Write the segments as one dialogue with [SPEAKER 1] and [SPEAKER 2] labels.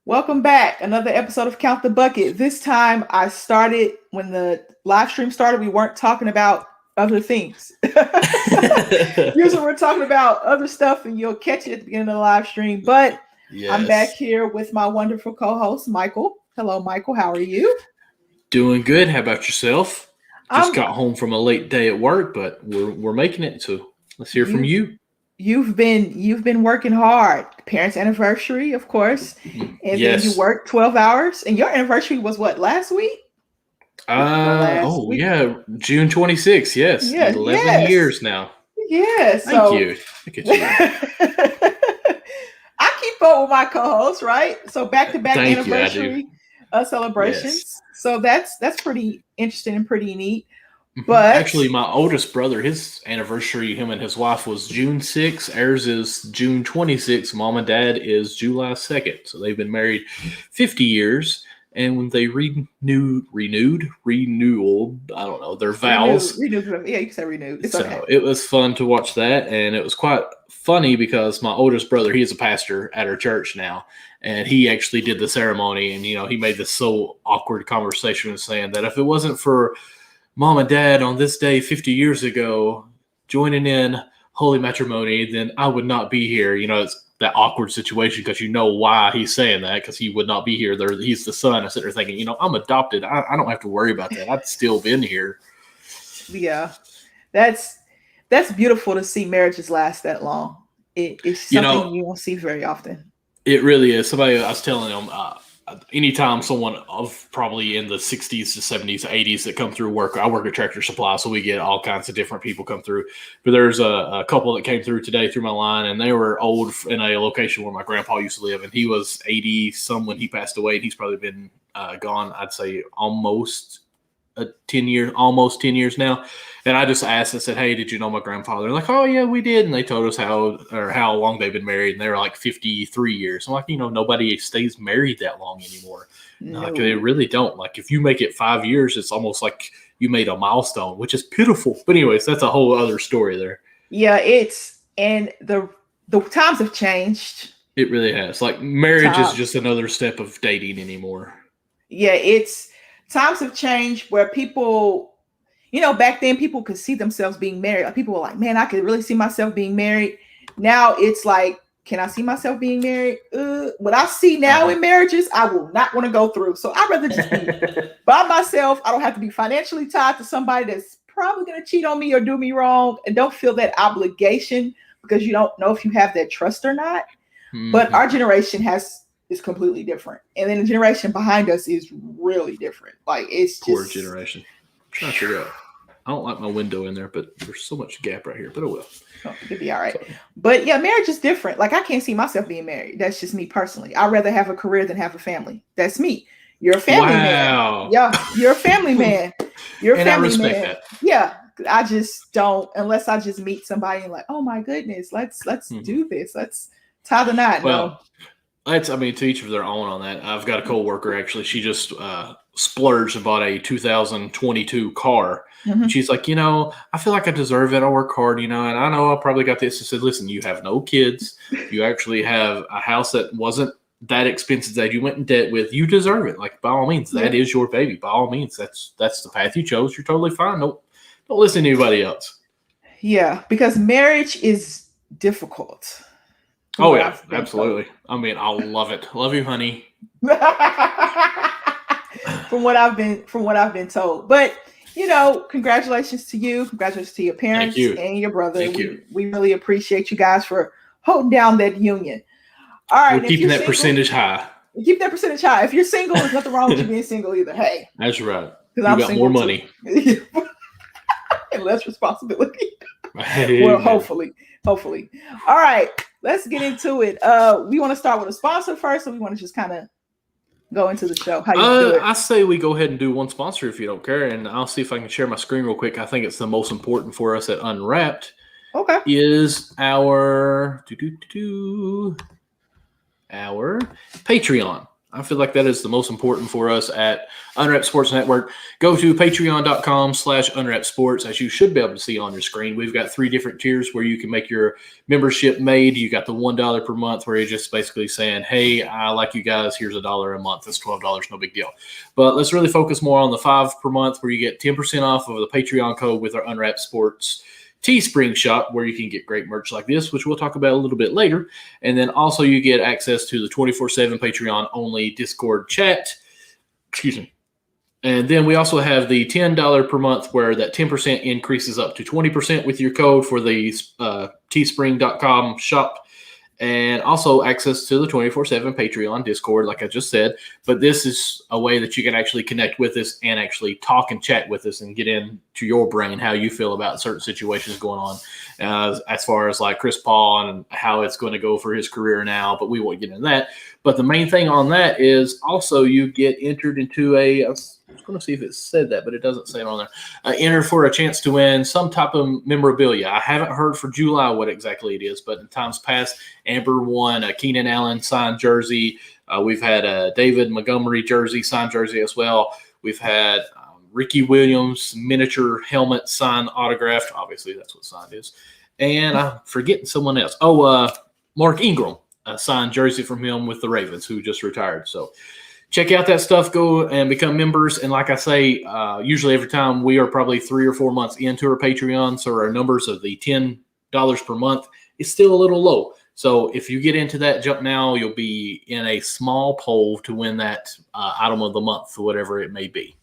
[SPEAKER 1] Welcome back. Another episode of Count the Bucket. This time I started when the live stream started, we weren't talking about other things. Usually we're talking about other stuff and you'll catch it at the beginning of the live stream. But I'm back
[SPEAKER 2] Yes.
[SPEAKER 1] here with my wonderful co-host, Michael. Hello, Michael. How are you?
[SPEAKER 2] Doing good. How about yourself? Just
[SPEAKER 1] I'm
[SPEAKER 2] got home from a late day at work, but we're making it. So let's hear from
[SPEAKER 1] you've
[SPEAKER 2] you.
[SPEAKER 1] you've been working hard. Parents' anniversary, of course. And then you
[SPEAKER 2] Yes.
[SPEAKER 1] worked 12 hours. And your anniversary was what, last week? Last week.
[SPEAKER 2] Yeah. June 26th. Yes.
[SPEAKER 1] Yeah,
[SPEAKER 2] 11
[SPEAKER 1] yes.
[SPEAKER 2] years now.
[SPEAKER 1] Yeah,
[SPEAKER 2] Thank
[SPEAKER 1] so
[SPEAKER 2] you. Look at you.
[SPEAKER 1] I keep up with my co-hosts, right? So back-to-back
[SPEAKER 2] Thank you. I do.
[SPEAKER 1] anniversary
[SPEAKER 2] Yes.
[SPEAKER 1] celebrations. So that's pretty interesting and pretty neat. But
[SPEAKER 2] Actually, my oldest brother, his anniversary, him and his wife, was June 6th. Ours is June 26th. Mom and dad is July 2nd. So they've been married 50 years. And when they renewed, I don't know, their vows.
[SPEAKER 1] renewed. Yeah, you can say renewed. It's okay.
[SPEAKER 2] So it was fun to watch that. And it was quite funny because my oldest brother, he is a pastor at our church now. And he actually did the ceremony. And, he made this so awkward conversation saying that if it wasn't for mom and dad on this day 50 years ago joining in holy matrimony, then I would not be here. It's that awkward situation because you know why he's saying that, because he would not be here. He's the son. I sit there thinking, I'm adopted. I don't have to worry about that. I'd still been here.
[SPEAKER 1] Yeah. That's beautiful to see marriages last that long. It's something you won't see very often.
[SPEAKER 2] It really is. Somebody, I was telling them, anytime someone of probably in the 60s to 70s, 80s that come through work, I work at Tractor Supply, so we get all kinds of different people come through. But there's a couple that came through today through my line, and they were old in a location where my grandpa used to live, and he was 80 some when he passed away, and he's probably been gone, I'd say almost 10 years now. And I just asked, I said, hey, did you know my grandfather? They're like, oh yeah, we did. And they told us how long they've been married. And they were like 53 years. I'm like, nobody stays married that long anymore.
[SPEAKER 1] No.
[SPEAKER 2] Like, they really don't. Like, if you make it 5 years, it's almost like you made a milestone, which is pitiful. But anyways, that's a whole other story there.
[SPEAKER 1] Yeah, and the times have changed.
[SPEAKER 2] It really has. Like, marriage is just another step of dating anymore.
[SPEAKER 1] Yeah, times have changed where people, back then people could see themselves being married. Like, people were like, man, I could really see myself being married. Now it's like, can I see myself being married? What I see now in marriages, I will not want to go through. So I'd rather just be by myself. I don't have to be financially tied to somebody that's probably going to cheat on me or do me wrong, and don't feel that obligation because you don't know if you have that trust or not. Mm-hmm. But our generation is completely different. And then the generation behind us is really different. Like, it's just
[SPEAKER 2] poor generation. I'm trying to figure out. I don't like my window in there, but there's so much gap right here, but it will.
[SPEAKER 1] Oh, it'll be all right. So, but yeah, marriage is different. Like, I can't see myself being married. That's just me personally. I'd rather have a career than have a family. That's me. You're a family man. Yeah, you're a family man. You're a family man. That. Yeah. I just don't, unless I just meet somebody and like, oh my goodness, let's do this. Let's tie the knot.
[SPEAKER 2] Well, to each of their own on that. I've got a coworker, actually. She just splurged and bought a 2022 car. Mm-hmm. She's like, I feel like I deserve it. I work hard, and I know I probably got this. I said, listen, you have no kids. You actually have a house that wasn't that expensive that you went in debt with. You deserve it. Like, by all means, that is your baby. By all means, that's the path you chose. You're totally fine. Don't listen to anybody else.
[SPEAKER 1] Yeah, because marriage is difficult.
[SPEAKER 2] Oh yeah, absolutely. I love it. Love you, honey.
[SPEAKER 1] From what I've been told. But congratulations to you. Congratulations to your parents and your brother.
[SPEAKER 2] Thank you.
[SPEAKER 1] We really appreciate you guys for holding down that union. All right.
[SPEAKER 2] We're keeping that percentage high.
[SPEAKER 1] Keep that percentage high. If you're single, there's nothing wrong with you being single either. Hey.
[SPEAKER 2] That's right. You got more money.
[SPEAKER 1] And less responsibility. Well, hopefully. All right. Let's get into it. We want to start with a sponsor first, or we want to just kind of go into the show? How you do it?
[SPEAKER 2] I say we go ahead and do one sponsor if you don't care, and I'll see if I can share my screen real quick. I think it's the most important for us at Unwrapped.
[SPEAKER 1] Okay.
[SPEAKER 2] Is our Patreon. I feel like that is the most important for us at Unwrapped Sports Network. Go to patreon.com/unwrappedsports, as you should be able to see on your screen. We've got 3 different tiers where you can make your membership made. You got the $1 per month where you're just basically saying, hey, I like you guys. Here's $1 a month. That's $12. No big deal. But let's really focus more on the 5 per month where you get 10% off of the Patreon code with our Unwrapped Sports Teespring shop, where you can get great merch like this, which we'll talk about a little bit later. And then also you get access to the 24/7 Patreon only Discord chat. Excuse me. And then we also have the $10 per month where that 10% increases up to 20% with your code for the teespring.com shop. And also access to the 24/7 Patreon Discord, like I just said. But this is a way that you can actually connect with us and actually talk and chat with us and get into your brain how you feel about certain situations going on, as far as like Chris Paul and how it's going to go for his career now. But we won't get into that. But the main thing on that is also you get entered into I was going to see if it said that, but it doesn't say it on there. Enter for a chance to win some type of memorabilia. I haven't heard for July what exactly it is, but in times past, Amber won a Keenan Allen signed jersey. We've had a David Montgomery signed jersey as well. We've had Ricky Williams miniature helmet signed autographed. Obviously, that's what signed is. And I'm forgetting someone else. Mark Ingram, a signed jersey from him with the Ravens, who just retired. So check out that stuff. Go and become members. And like I say, usually every time we are probably 3 or 4 months into our Patreon, so our numbers of the $10 per month is still a little low. So if you get into that jump now, you'll be in a small poll to win that item of the month, or whatever it may be.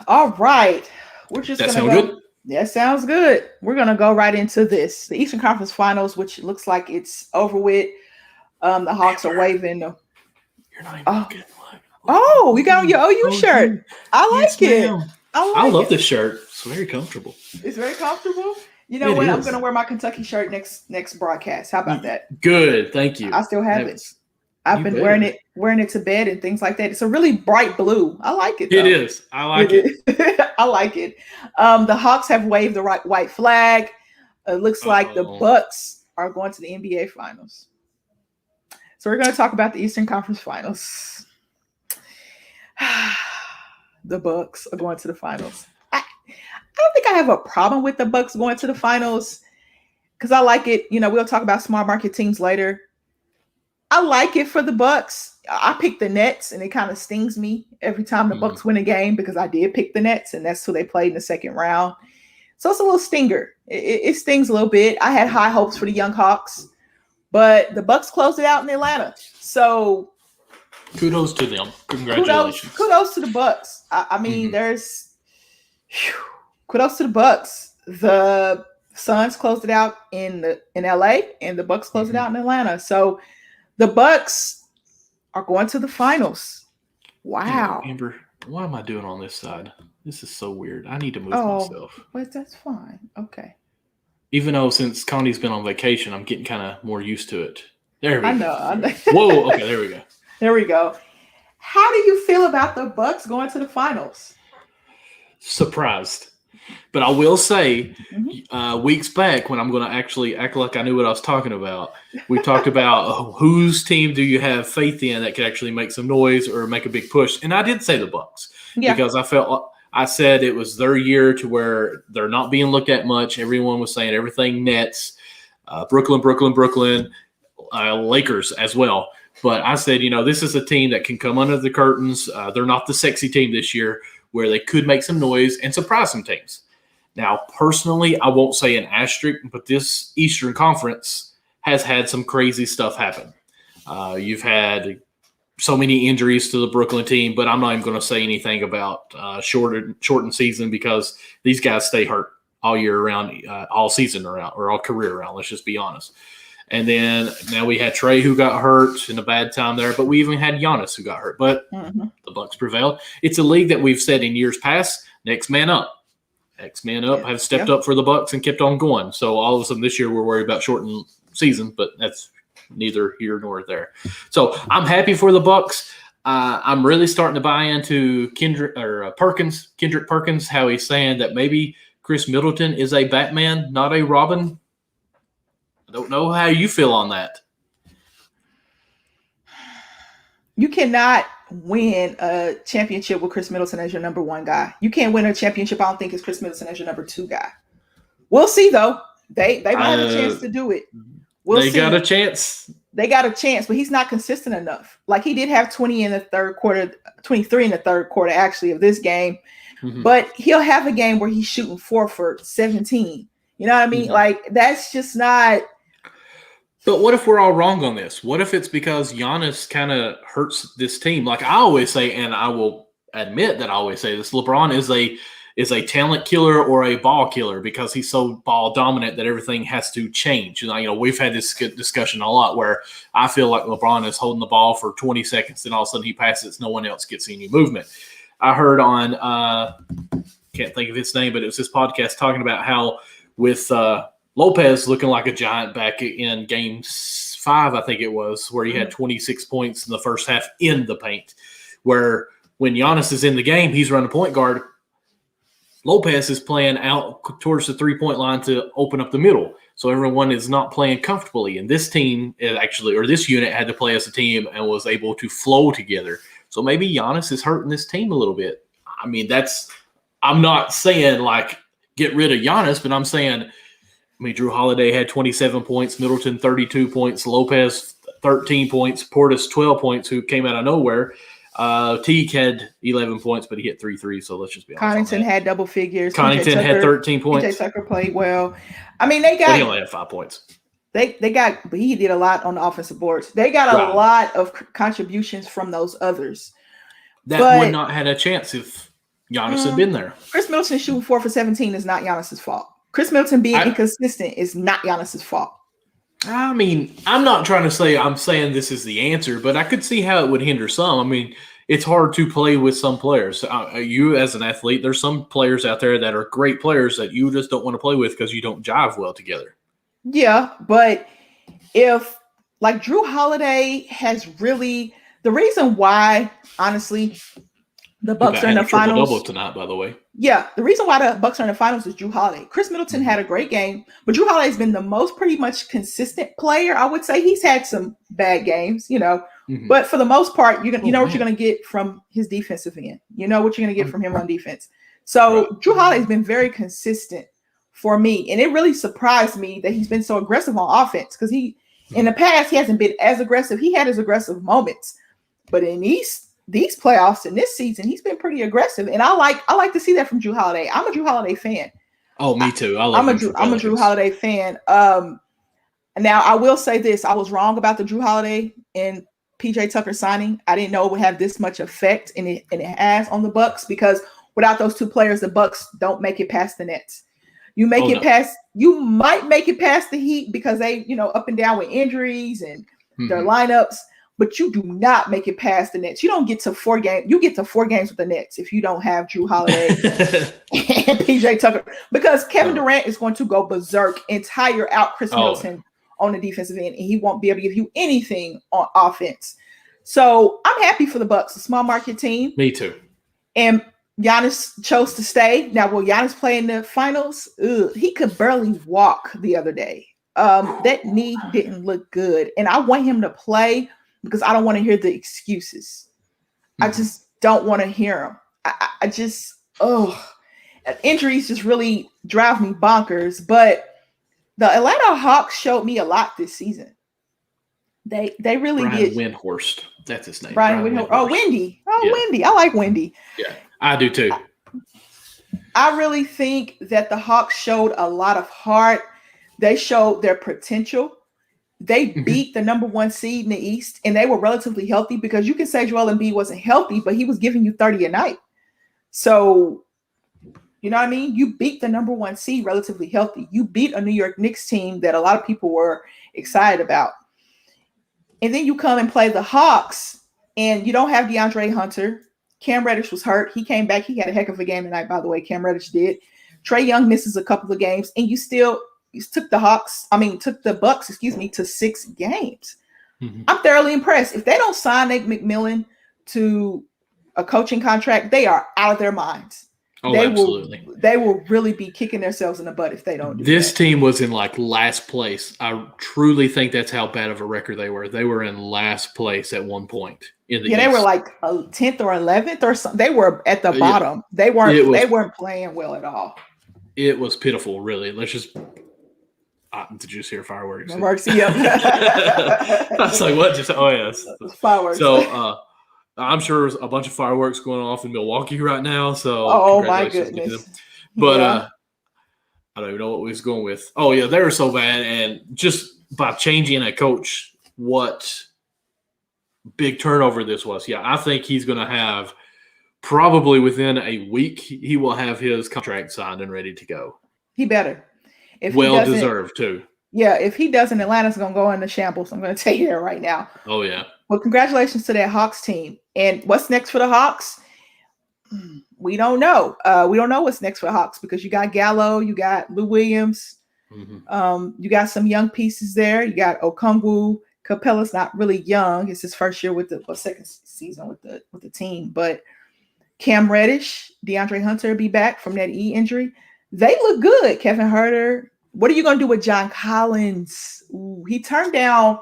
[SPEAKER 1] All right. We're just
[SPEAKER 2] That
[SPEAKER 1] going
[SPEAKER 2] sound
[SPEAKER 1] to go.
[SPEAKER 2] good?
[SPEAKER 1] That sounds good. We're going to go right into this. The Eastern Conference Finals, which looks like it's over with. The Hawks are waving.
[SPEAKER 2] You're not even looking.
[SPEAKER 1] Oh, you got on your OU shirt. I like it.
[SPEAKER 2] Ma'am.
[SPEAKER 1] I
[SPEAKER 2] love this shirt. It's very comfortable.
[SPEAKER 1] It's very comfortable. You know what? I'm going to wear my Kentucky shirt next broadcast. How about that?
[SPEAKER 2] Good. Thank you.
[SPEAKER 1] I still have it. I've been wearing it to bed and things like that. It's a really bright blue. I like it, though.
[SPEAKER 2] It is. I like it.
[SPEAKER 1] I like it. The Hawks have waved the white flag. It looks like the Bucks are going to the NBA Finals. So we're going to talk about the Eastern Conference Finals. The Bucks are going to the finals. I don't think I have a problem with the Bucks going to the finals because I like it. You know, we'll talk about small market teams later. I like it for the Bucks. I pick the Nets, and it kind of stings me every time the Bucks win a game because I did pick the Nets, and that's who they played in the second round. So it's a little stinger. It stings a little bit. I had high hopes for the young Hawks, but the Bucks closed it out in Atlanta. So
[SPEAKER 2] kudos to them. Congratulations.
[SPEAKER 1] Kudos to the Bucks. I mean, kudos to the Bucks. The Suns closed it out in LA, and the Bucks closed it out in Atlanta. So the Bucks are going to the finals. Wow.
[SPEAKER 2] Amber, what am I doing on this side? This is so weird. I need to move myself.
[SPEAKER 1] But that's fine. Okay.
[SPEAKER 2] Even though since Connie's been on vacation, I'm getting kind of more used to it. There we go.
[SPEAKER 1] I know.
[SPEAKER 2] Whoa. Okay, there we go.
[SPEAKER 1] There we go. How do you feel about the Bucks going to the finals?
[SPEAKER 2] Surprised. But I will say, weeks back when I'm going to actually act like I knew what I was talking about, we talked about whose team do you have faith in that could actually make some noise or make a big push. And I did say the Bucks because I said it was their year to where they're not being looked at much. Everyone was saying everything Nets, Brooklyn, Lakers as well. But I said, this is a team that can come under the curtains. They're not the sexy team this year, where they could make some noise and surprise some teams. Now, personally, I won't say an asterisk, but this Eastern Conference has had some crazy stuff happen. You've had so many injuries to the Brooklyn team, but I'm not even going to say anything about shortened season because these guys stay hurt all year around, all season around, or all career around. Let's just be honest. And then now we had Trey who got hurt in a bad time there, but we even had Giannis who got hurt. But the Bucks prevailed. It's a league that we've said in years past, next man up. Next man up have stepped up for the Bucks and kept on going. So all of a sudden this year we're worried about shortened season, but that's neither here nor there. So I'm happy for the Bucks. I'm really starting to buy into Kendrick Perkins, how he's saying that maybe Chris Middleton is a Batman, not a Robin. I don't know how you feel on that.
[SPEAKER 1] You cannot win a championship with Chris Middleton as your number one guy. You can't win a championship, I don't think, as Chris Middleton as your number two guy. We'll see, though. They might have a chance to do it. We'll see.
[SPEAKER 2] They got a chance.
[SPEAKER 1] They got a chance, but he's not consistent enough. Like, he did have 20 in the third quarter, 23 in the third quarter, actually, of this game. Mm-hmm. But he'll have a game where he's shooting 4 for 17. You know what I mean? Mm-hmm. Like, that's just not.
[SPEAKER 2] But what if we're all wrong on this? What if it's because Giannis kind of hurts this team? Like I always say, and I will admit that I always say this, LeBron is a talent killer or a ball killer because he's so ball dominant that everything has to change. You know, we've had this discussion a lot where I feel like LeBron is holding the ball for 20 seconds and all of a sudden he passes, no one else gets any movement. I heard on can't think of his name, but it was his podcast talking about how with Lopez looking like a giant back in game 5, I think it was, where he had 26 points in the first half in the paint, where when Giannis is in the game, he's running point guard. Lopez is playing out towards the three-point line to open up the middle. So everyone is not playing comfortably. And this team this unit had to play as a team and was able to flow together. So maybe Giannis is hurting this team a little bit. I mean, I'm not saying like get rid of Giannis, but I'm saying, Drew Holiday had 27 points, Middleton 32 points, Lopez 13 points, Portis 12 points, who came out of nowhere. Teague had 11 points, but he hit 3 threes, so let's just be honest.
[SPEAKER 1] Connaughton had double figures.
[SPEAKER 2] Connaughton had 13 points.
[SPEAKER 1] PJ Tucker played well. I mean, they got.
[SPEAKER 2] But he only had 5 points.
[SPEAKER 1] But he did a lot on the offensive boards. They got a lot of contributions from those others.
[SPEAKER 2] That would not had a chance if Giannis had been there.
[SPEAKER 1] Chris Middleton shooting 4 for 17 is not Giannis's fault. Chris Middleton being inconsistent is not Giannis's fault.
[SPEAKER 2] I mean, I'm not trying to say I'm saying this is the answer, but I could see how it would hinder some. I mean, it's hard to play with some players. You as an athlete, there's some players out there that are great players that you just don't want to play with because you don't jive well together. Yeah,
[SPEAKER 1] but if like Drew Holiday has really the reason why, honestly, the Bucks are in the finals.
[SPEAKER 2] Double tonight, by the way.
[SPEAKER 1] Yeah, the reason why the Bucks are in the finals is Drew Holiday. Chris Middleton had a great game, but Drew Holiday has been the most pretty much consistent player. I would say he's had some bad games, but for the most part, you know what you're going to get from his defensive end. You know what you're going to get from him on defense. So Drew Holiday has been very consistent for me, and it really surprised me that he's been so aggressive on offense because in the past he hasn't been as aggressive. He had his aggressive moments, but in these playoffs in this season, he's been pretty aggressive, and I like to see that from Drew Holiday. I'm a Drew Holiday fan.
[SPEAKER 2] Oh, me too.
[SPEAKER 1] I'm a Drew Holiday fan. Now I will say this: I was wrong about the Drew Holiday and PJ Tucker signing. I didn't know it would have this much effect, and it has on the Bucks because without those two players, the Bucks don't make it past the Nets. You might make it past the Heat because they, up and down with injuries and their lineups. But you do not make it past the Nets. You don't get to 4 games. You get to 4 games with the Nets if you don't have Drew Holiday and PJ Tucker. Because Kevin Durant is going to go berserk and tire out Chris Middleton on the defensive end, and he won't be able to give you anything on offense. So I'm happy for the Bucks, a small market team.
[SPEAKER 2] Me too.
[SPEAKER 1] And Giannis chose to stay. Now, will Giannis play in the finals? He could barely walk the other day. That knee didn't look good, and I want him to play because I don't want to hear the excuses. I just don't want to hear them. Injuries just really drive me bonkers. But the Atlanta Hawks showed me a lot this season. They really did.
[SPEAKER 2] Brian Windhorst, that's his name.
[SPEAKER 1] Brian Windhorst. Oh, Wendy. Oh, yeah. Wendy. I like Wendy.
[SPEAKER 2] Yeah, I do too.
[SPEAKER 1] I really think that the Hawks showed a lot of heart. They showed their potential. They beat the number 1 seed in the East, and they were relatively healthy because you can say Joel Embiid wasn't healthy, but he was giving you 30 a night. So, you know what I mean? You beat the number 1 seed relatively healthy. You beat a New York Knicks team that a lot of people were excited about. And then you come and play the Hawks, and you don't have DeAndre Hunter. Cam Reddish was hurt. He came back. He had a heck of a game tonight, by the way. Cam Reddish did. Trae Young misses a couple of games, and you took the Bucks, to 6 games. I'm thoroughly impressed. If they don't sign Nate McMillan to a coaching contract, they are out of their minds.
[SPEAKER 2] Oh, absolutely.
[SPEAKER 1] They will really be kicking themselves in the butt if they don't do
[SPEAKER 2] This
[SPEAKER 1] that.
[SPEAKER 2] team was in like last place. I truly think that's how bad of a record they were. They were in last place at one point in the
[SPEAKER 1] Yeah, they were
[SPEAKER 2] East.
[SPEAKER 1] like 10th or 11th or something. They were at the
[SPEAKER 2] Yeah,
[SPEAKER 1] bottom. They weren't playing well at all.
[SPEAKER 2] it was pitiful, really. Let's just did you just hear fireworks?
[SPEAKER 1] Fireworks, yep.
[SPEAKER 2] I was like, what? Just yes.
[SPEAKER 1] Fireworks.
[SPEAKER 2] So I'm sure there's a bunch of fireworks going off in Milwaukee right now. So
[SPEAKER 1] Oh my
[SPEAKER 2] congratulations to them.
[SPEAKER 1] goodness.
[SPEAKER 2] But
[SPEAKER 1] Yeah.
[SPEAKER 2] I don't even know what we was going with. Oh yeah, they were so bad, and just by changing a coach, what big turnover this was. Yeah, I think he's going to have probably within a week he will have his contract signed and ready to go.
[SPEAKER 1] He better. If
[SPEAKER 2] well
[SPEAKER 1] he doesn't,
[SPEAKER 2] deserved too.
[SPEAKER 1] Yeah, if he doesn't, Atlanta's gonna go into shambles. I'm gonna tell you that right now.
[SPEAKER 2] Oh yeah.
[SPEAKER 1] Well, congratulations to that Hawks team. And what's next for the Hawks? We don't know. We don't know what's next for the Hawks because you got Gallo, you got Lou Williams, you got some young pieces there. You got Okongwu. Capella's not really young. It's his first year with the second season with the team. But Cam Reddish, DeAndre Hunter will be back from that E injury. They look good. Kevin Huerter. What are you going to do with John Collins? Ooh, he turned down,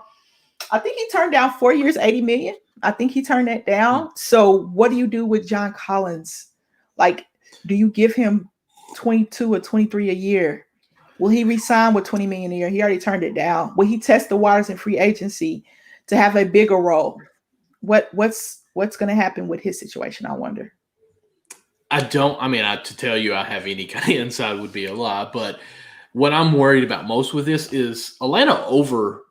[SPEAKER 1] I think he turned down 4 years, $80 million. I think he turned that down. So what do you do with John Collins? Like, do you give him 22 or 23 a year? Will he resign with $20 million a year? He already turned it down. Will he test the waters in free agency to have a bigger role? What's going to happen with his situation? I wonder.
[SPEAKER 2] To tell you I have any kind of insight would be a lie, but what I'm worried about most with this is Atlanta over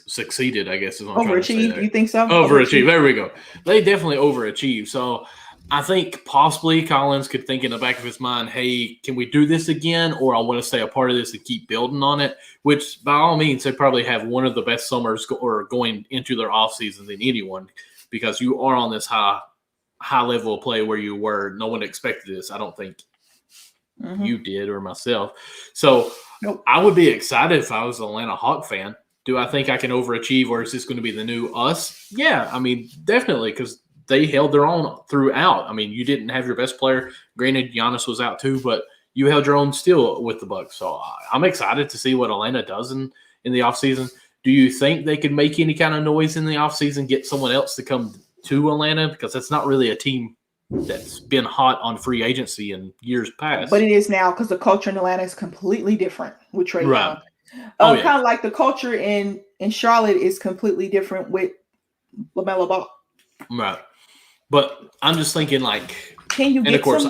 [SPEAKER 2] succeeded, I guess is what I'm trying to say there.
[SPEAKER 1] You think so?
[SPEAKER 2] Overachieved. There we go. They definitely overachieved. So I think possibly Collins could think in the back of his mind, hey, can we do this again? Or I want to stay a part of this and keep building on it, which by all means, they probably have one of the best summers or going into their offseason than anyone because you are on this high level of play where you were. No one expected this. I don't think you did or myself. So
[SPEAKER 1] nope.
[SPEAKER 2] I would be excited if I was an Atlanta Hawk fan. Do I think I can overachieve or is this going to be the new us? Yeah, definitely because they held their own throughout. You didn't have your best player. Granted, Giannis was out too, but you held your own still with the Bucks. So I'm excited to see what Atlanta does in the offseason. Do you think they could make any kind of noise in the offseason, get someone else to come to Atlanta? Because that's not really a team that's been hot on free agency in years past.
[SPEAKER 1] But it is now because the culture in Atlanta is completely different with Trae Young.
[SPEAKER 2] Right.
[SPEAKER 1] Kind of like the culture in Charlotte is completely different with LaMelo Ball.
[SPEAKER 2] Right. But I'm just thinking
[SPEAKER 1] can you get
[SPEAKER 2] of course,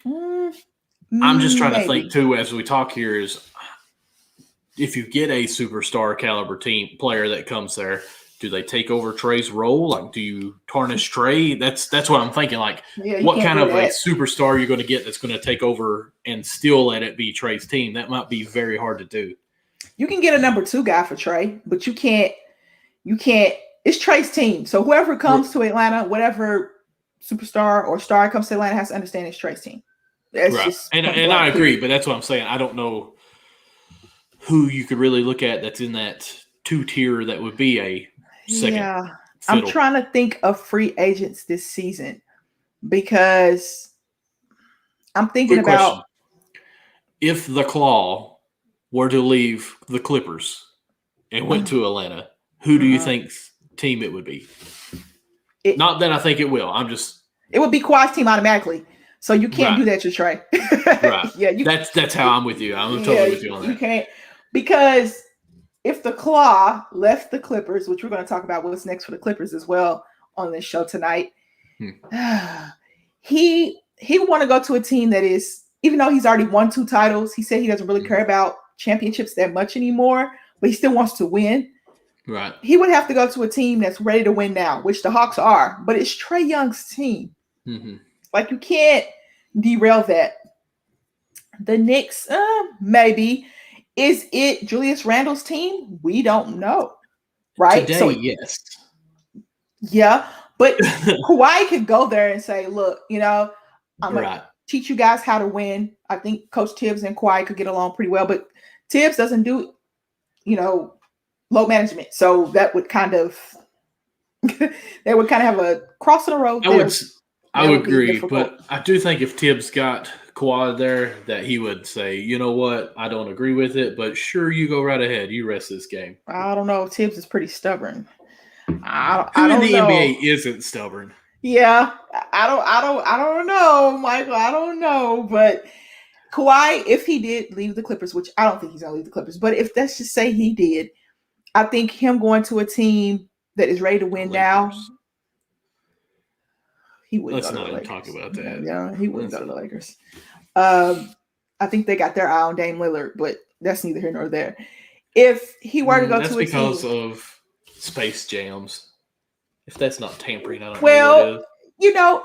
[SPEAKER 2] I'm just trying to think too as we talk here is if you get a superstar caliber player that comes there, do they take over Trae's role? Do you tarnish Trae? That's what I'm thinking. What kind of a superstar you're going to get that's going to take over and still let it be Trae's team? That might be very hard to do.
[SPEAKER 1] You can get a number 2 guy for Trae, but you can't. It's Trae's team. So whoever comes to Atlanta, whatever superstar or star comes to Atlanta has to understand it's Trae's team. That's
[SPEAKER 2] right.
[SPEAKER 1] Just
[SPEAKER 2] and I agree, but that's what I'm saying. I don't know who you could really look at that's in that 2-tier that would be a second.
[SPEAKER 1] Yeah.
[SPEAKER 2] Fiddle.
[SPEAKER 1] I'm trying to think of free agents this season because I'm thinking about
[SPEAKER 2] if the Claw were to leave the Clippers and went to Atlanta, who do you think's team it would be? Not that I think it will.
[SPEAKER 1] It would be Kawhi's team automatically. So you can't do that to Trae.
[SPEAKER 2] Right.
[SPEAKER 1] Yeah.
[SPEAKER 2] That's how I'm with you. I'm totally with you on that.
[SPEAKER 1] You can't because if the Claw left the Clippers, which we're going to talk about what's next for the Clippers as well on this show tonight, he would want to go to a team that is, even though he's already won 2 titles, he said he doesn't really care about championships that much anymore, but he still wants to win.
[SPEAKER 2] Right.
[SPEAKER 1] He would have to go to a team that's ready to win now, which the Hawks are, but it's Trae Young's team. You can't derail that. The Knicks, maybe. Is it Julius Randle's team? We don't know. Right?
[SPEAKER 2] Today, yes.
[SPEAKER 1] Yeah. But Kawhi could go there and say, look, I'm going to teach you guys how to win. I think Coach Tibbs and Kawhi could get along pretty well, but Tibbs doesn't do, load management. So that would kind of, they would kind of have a cross in the road.
[SPEAKER 2] I would agree, but I do think if Tibbs got Kawhi there, that he would say, you know what, I don't agree with it, but sure, you go right ahead. You rest this game.
[SPEAKER 1] I don't know. Tibbs is pretty stubborn. I
[SPEAKER 2] Who in
[SPEAKER 1] don't
[SPEAKER 2] the
[SPEAKER 1] know.
[SPEAKER 2] NBA isn't stubborn?
[SPEAKER 1] Yeah, I don't know, Michael. I don't know, but Kawhi, if he did leave the Clippers, which I don't think he's gonna leave the Clippers, but if let's just say he did, I think him going to a team that is ready to win now, he wouldn't
[SPEAKER 2] Let's
[SPEAKER 1] go to
[SPEAKER 2] not
[SPEAKER 1] the
[SPEAKER 2] even
[SPEAKER 1] Lakers.
[SPEAKER 2] talk about that.
[SPEAKER 1] Yeah, he wouldn't go to the Lakers. I think they got their eye on Dame Lillard, but that's neither here nor there. If he were to go to a
[SPEAKER 2] because
[SPEAKER 1] team,
[SPEAKER 2] of Space Jams. If that's not tampering, I don't know
[SPEAKER 1] well,
[SPEAKER 2] what is.
[SPEAKER 1] you know,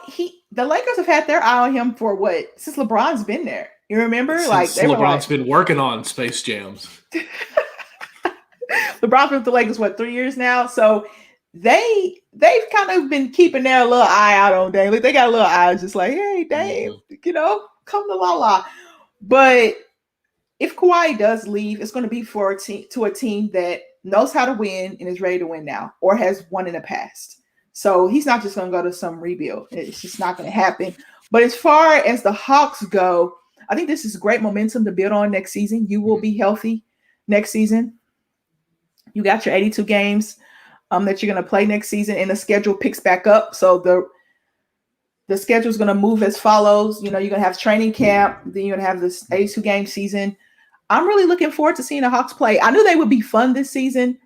[SPEAKER 1] the Lakers have had their eye on him for what? Since LeBron's been there. You remember?
[SPEAKER 2] Since LeBron's been working on Space Jams.
[SPEAKER 1] LeBron's been with the Lakers, 3 years now? So they've kind of been keeping their little eye out on Dame. Like, they got a little eye just like, hey, Dame, come to La. But if Kawhi does leave, it's going to be for a team that knows how to win and is ready to win now, or has won in the past. So he's not just going to go to some rebuild. It's just not going to happen. But as far as the Hawks go, I think this is great momentum to build on next season. You will be healthy next season. You got your 82 games that you're going to play next season, and the schedule picks back up. So the schedule is going to move as follows. You're going to have training camp. Then you're going to have this 82 game season. I'm really looking forward to seeing the Hawks play. I knew they would be fun this season,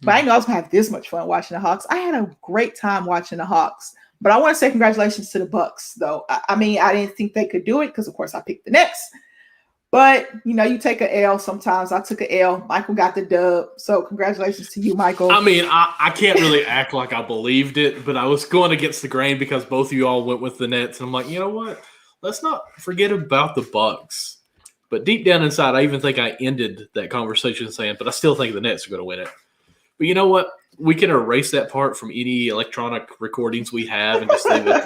[SPEAKER 1] but I didn't know I was going to have this much fun watching the Hawks. I had a great time watching the Hawks, but I want to say congratulations to the Bucks, though. I mean, I didn't think they could do it because, of course, I picked the Nets. But, you take an L sometimes. I took an L. Michael got the dub. So congratulations to you, Michael.
[SPEAKER 2] I mean, I can't really act like I believed it, but I was going against the grain because both of you all went with the Nets. And I'm like, you know what? Let's not forget about the Bucks. But deep down inside, I even think I ended that conversation saying, but I still think the Nets are going to win it. But you know what? We can erase that part from any electronic recordings we have and just leave it.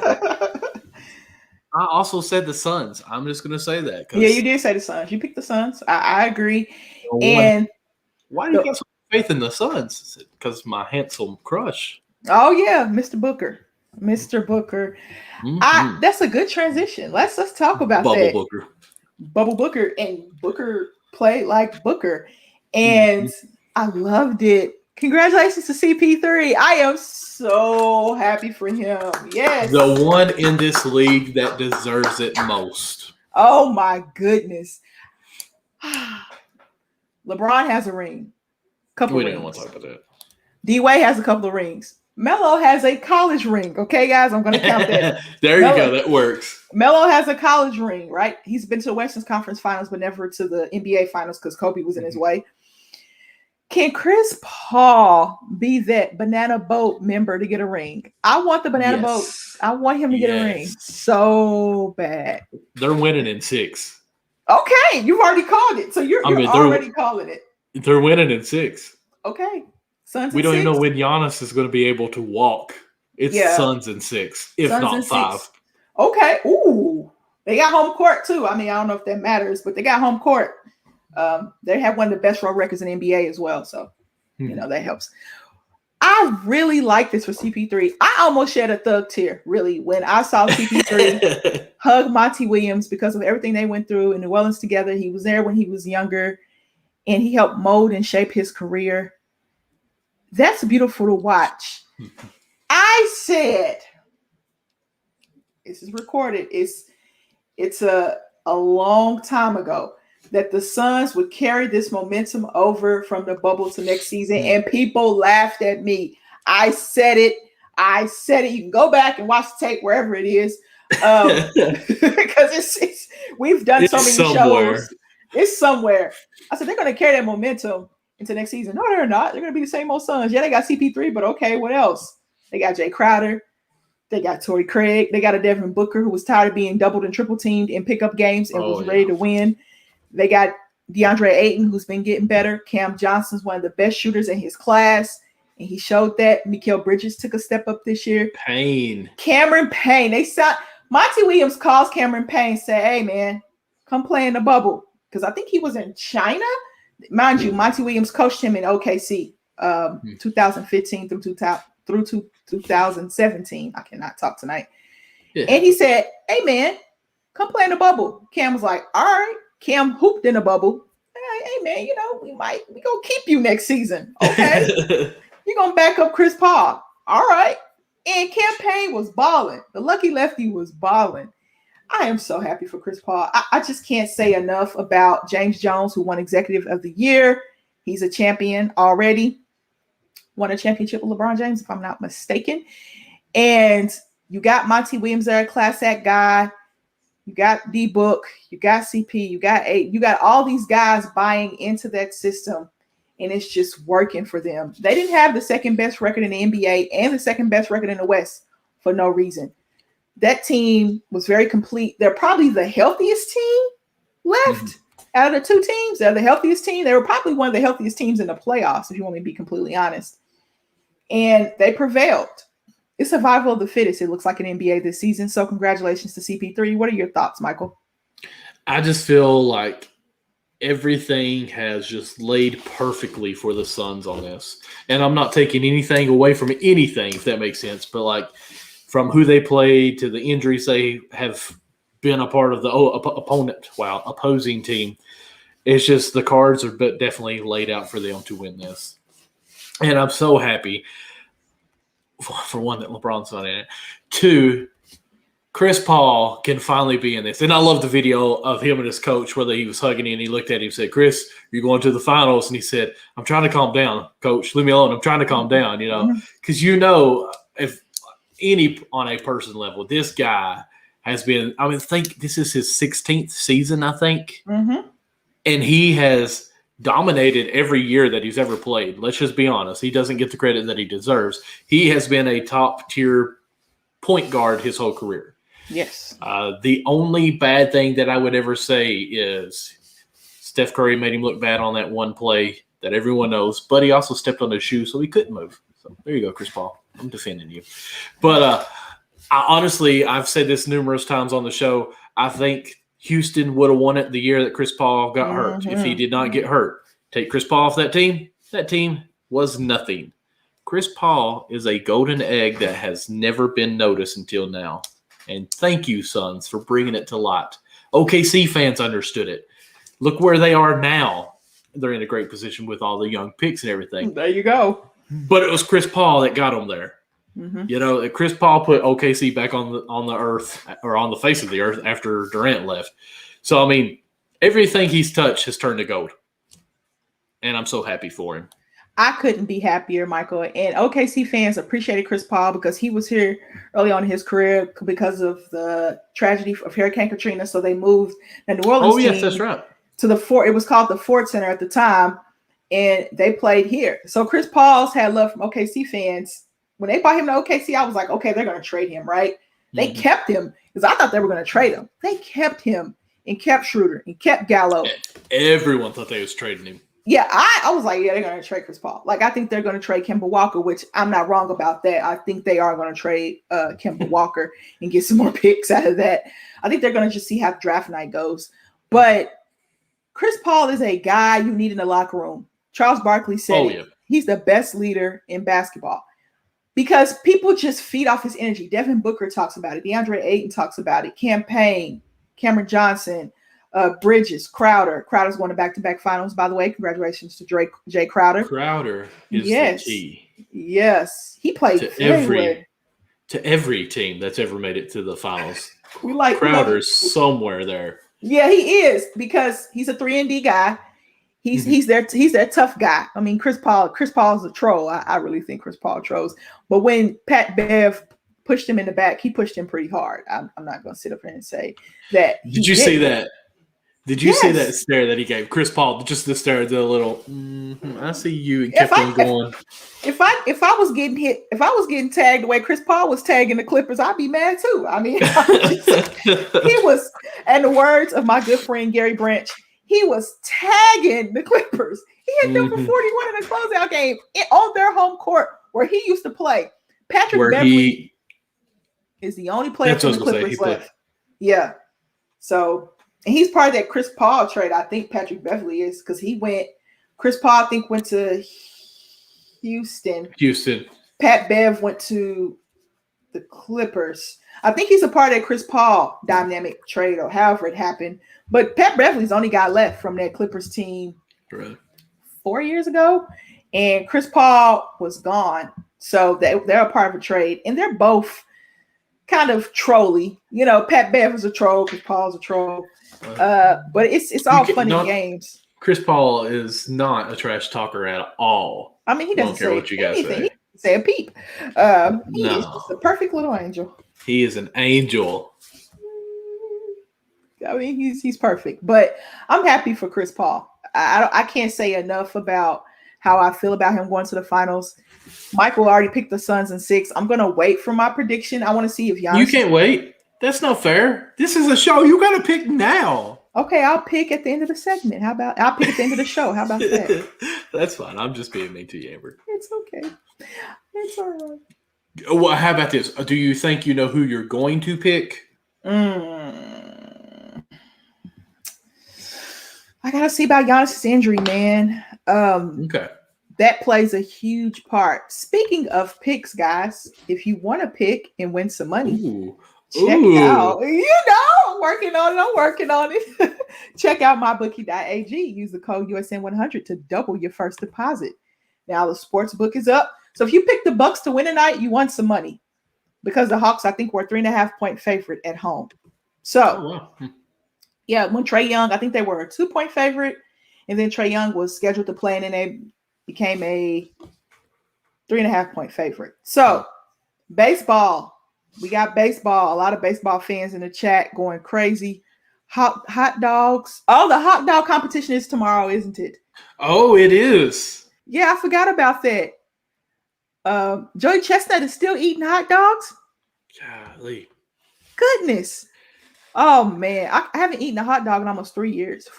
[SPEAKER 2] I also said the Suns. I'm just going to say that.
[SPEAKER 1] Yeah, you did say the Suns. You picked the Suns. I agree. And
[SPEAKER 2] why do you got so much faith in the Suns? Because my handsome crush.
[SPEAKER 1] Oh, yeah, Mr. Booker. Mr. Booker. Mm-hmm. That's a good transition. Let's talk about that.
[SPEAKER 2] Booker.
[SPEAKER 1] Bubble Booker, and Booker played like Booker, and I loved it. Congratulations to CP3. I am so happy for him. Yes.
[SPEAKER 2] The one in this league that deserves it most.
[SPEAKER 1] Oh my goodness. LeBron has a ring.
[SPEAKER 2] We didn't want to talk about that.
[SPEAKER 1] D-Wade has a couple of rings. Melo has a college ring. Okay, guys, I'm going to count that.
[SPEAKER 2] There you go. That works.
[SPEAKER 1] Melo has a college ring, right? He's been to the Western Conference Finals, but never to the NBA Finals because Kobe was in his way. Can Chris Paul be that banana boat member to get a ring? I want the banana boat. I want him to get a ring so bad.
[SPEAKER 2] They're winning in 6.
[SPEAKER 1] Okay, you've already called it. So you're already calling it.
[SPEAKER 2] They're winning in 6.
[SPEAKER 1] Okay.
[SPEAKER 2] We don't even know when Giannis is going to be able to walk. It's Suns in 6, if Suns not 5.
[SPEAKER 1] 6. Okay. Ooh. They got home court, too. I mean, I don't know if that matters, but they got home court. They have one of the best road records in the NBA as well. So, that helps. I really like this for CP3. I almost shed a thug tear, really, when I saw CP3 hug Monty Williams because of everything they went through in New Orleans together. He was there when he was younger, and he helped mold and shape his career. That's beautiful to watch. I said, this is recorded. It's a long time ago that the Suns would carry this momentum over from the bubble to next season, and people laughed at me. I said it. You can go back and watch the tape wherever it is, because we've done so many shows. It's somewhere. I said they're going to carry that momentum into next season. No, they're not. They're going to be the same old Suns. Yeah, they got CP3, but okay, what else? They got Jay Crowder. They got Torrey Craig. They got a Devin Booker who was tired of being doubled and triple teamed in pickup games and was ready to win. They got DeAndre Ayton, who's been getting better. Cam Johnson's one of the best shooters in his class, and he showed that. Mikal Bridges took a step up this year. Cameron Payne. They saw Monty Williams calls Cameron Payne, say, "Hey man, come play in the bubble," because I think he was in China. Mind you, Monty Williams coached him in OKC 2015 through 2017. I cannot talk tonight. And he said, "Hey man, come play in the bubble." Cam was like, "All right." Cam hooped in the bubble. Hey man, we gonna keep you next season. Okay. You're gonna back up Chris Paul. All right. And campaign was balling. The lucky lefty was balling. I am so happy for Chris Paul. I just can't say enough about James Jones, who won Executive of the Year. He's a champion already. Won a championship with LeBron James, if I'm not mistaken. And you got Monty Williams there, class act guy. You got D-Book. You got CP. You got A. You got all these guys buying into that system. And it's just working for them. They didn't have the second best record in the NBA and the second best record in the West for no reason. That team was very complete. They're probably the healthiest team left out of the two teams. They're the healthiest team. They were probably one of the healthiest teams in the playoffs, if you want me to be completely honest. And they prevailed. It's survival of the fittest, it looks like, in NBA this season. So congratulations to CP3. What are your thoughts, Michael?
[SPEAKER 2] I just feel like everything has just laid perfectly for the Suns on this. And I'm not taking anything away from anything, if that makes sense. But like from who they played to the injuries they have been a part of the opposing team, it's just the cards are definitely laid out for them to win this. And I'm so happy, for one, that LeBron's not in it. Two, Chris Paul can finally be in this. And I love the video of him and his coach where he was hugging him and he looked at him and said, "Chris, you're going to the finals." And he said, "I'm trying to calm down, coach. Leave me alone. I'm trying to calm down," because if any on a person level, this guy has been, I think this is his 16th season, I think.
[SPEAKER 1] Mm-hmm.
[SPEAKER 2] And he has dominated every year that he's ever played. Let's just be honest. He doesn't get the credit that he deserves. He has been a top tier point guard his whole career.
[SPEAKER 1] Yes.
[SPEAKER 2] The only bad thing that I would ever say is Steph Curry made him look bad on that one play that everyone knows, but he also stepped on his shoe, so he couldn't move. So there you go, Chris Paul. I'm defending you. But I've said this numerous times on the show. I think Houston would have won it the year that Chris Paul got hurt. If he did not get hurt, take Chris Paul off that team was nothing. Chris Paul is a golden egg that has never been noticed until now. And thank you, Suns, for bringing it to light. OKC fans understood it. Look where they are now. They're in a great position with all the young picks and everything.
[SPEAKER 1] There you go.
[SPEAKER 2] But it was Chris Paul that got them there. Mm-hmm. Chris Paul put OKC back on the earth, or on the face of the earth, after Durant left. So, everything he's touched has turned to gold. And I'm so happy for him.
[SPEAKER 1] I couldn't be happier, Michael. And OKC fans appreciated Chris Paul because he was here early on in his career because of the tragedy of Hurricane Katrina. So they moved the New Orleans team
[SPEAKER 2] that's right.
[SPEAKER 1] to the Fort. It was called the Ford Center at the time, and they played here. So Chris Paul's had love from OKC fans. When they bought him to OKC, I was like, okay, they're going to trade him, right? They kept him because I thought they were going to trade him. They kept him and kept Schroeder and kept Gallo.
[SPEAKER 2] Everyone thought they was trading him.
[SPEAKER 1] Yeah, I was like, yeah, they're going to trade Chris Paul. Like, I think they're going to trade Kemba Walker, which I'm not wrong about that. I think they are going to trade Kemba Walker and get some more picks out of that. I think they're going to just see how draft night goes. But Chris Paul is a guy you need in the locker room. Charles Barkley said he's the best leader in basketball because people just feed off his energy. Devin Booker talks about it. DeAndre Ayton talks about it. Campaign, Cameron Johnson, Bridges, Crowder. Crowder's going to back-to-back finals, by the way. Congratulations to Jay Crowder.
[SPEAKER 2] Crowder is the key.
[SPEAKER 1] Yes. He played
[SPEAKER 2] to every team that's ever made it to the finals. Crowder's somewhere there.
[SPEAKER 1] Yeah, he is, because he's a 3-and-D guy. He's their tough guy. Chris Paul is a troll. I really think Chris Paul trolls. But when Pat Bev pushed him in the back, he pushed him pretty hard. I'm not going to sit up here and say that.
[SPEAKER 2] Did you see that? Did you see that stare that he gave Chris Paul? Just the stare, the little. I see you, and kept on going.
[SPEAKER 1] If I was getting hit, if I was getting tagged the way Chris Paul was tagging the Clippers, I'd be mad too. He was, and the words of my good friend Gary Branch, he was tagging the Clippers. He hit them for 41 in a closeout game on their home court where he used to play. Patrick Beverley is the only player from the Clippers left. Yeah, so. And he's part of that Chris Paul trade. I think Patrick Beverley is, because Chris Paul, I think, went to Houston.
[SPEAKER 2] Pat
[SPEAKER 1] Bev went to the Clippers. I think he's a part of that Chris Paul dynamic trade or however it happened. But Pat Beverly's only got left from that Clippers team
[SPEAKER 2] Really?
[SPEAKER 1] 4 years ago. And Chris Paul was gone. So they're a part of a trade. And they're both kind of trolly. You know, Pat Bev is a troll, Chris Paul's a troll. But it's all fun and games.
[SPEAKER 2] Chris Paul is not a trash talker at all.
[SPEAKER 1] I mean, he doesn't care what you guys say. He doesn't say a peep. He is just a perfect little angel.
[SPEAKER 2] He is an angel.
[SPEAKER 1] I mean, he's perfect. But I'm happy for Chris Paul. I can't say enough about how I feel about him going to the finals. Michael already picked the Suns in 6. I'm gonna wait for my prediction. I want to see if Giannis.
[SPEAKER 2] You can't wait. That's not fair. This is a show. You gotta pick now.
[SPEAKER 1] Okay, I'll pick at the end of the segment. How about I'll pick at the end of the show? How about that?
[SPEAKER 2] That's fine. I'm just being mean to you, Amber.
[SPEAKER 1] It's okay. It's all right.
[SPEAKER 2] Well, how about this? Do you think you know who you're going to pick?
[SPEAKER 1] I gotta see about Giannis' injury, man.
[SPEAKER 2] Okay.
[SPEAKER 1] That plays a huge part. Speaking of picks, guys, if you want to pick and win some money, check out. You know, I'm working on it. Check out mybookie.ag. Use the code USN100 to double your first deposit. Now the sports book is up. So if you pick the Bucks to win tonight, you won some money. Because the Hawks, I think, were a 3.5-point favorite at home. So, yeah, when Trae Young, I think they were a 2-point favorite. And then Trae Young was scheduled to play, and then they became a 3.5-point favorite. So, baseball. We got baseball. A lot of baseball fans in the chat going crazy. Hot dogs. Oh, the hot dog competition is tomorrow, isn't it?
[SPEAKER 2] Oh, it is.
[SPEAKER 1] Yeah, I forgot about that. Joey Chestnut is still eating hot dogs?
[SPEAKER 2] Golly.
[SPEAKER 1] Goodness. Oh, man. I haven't eaten a hot dog in almost 4 years.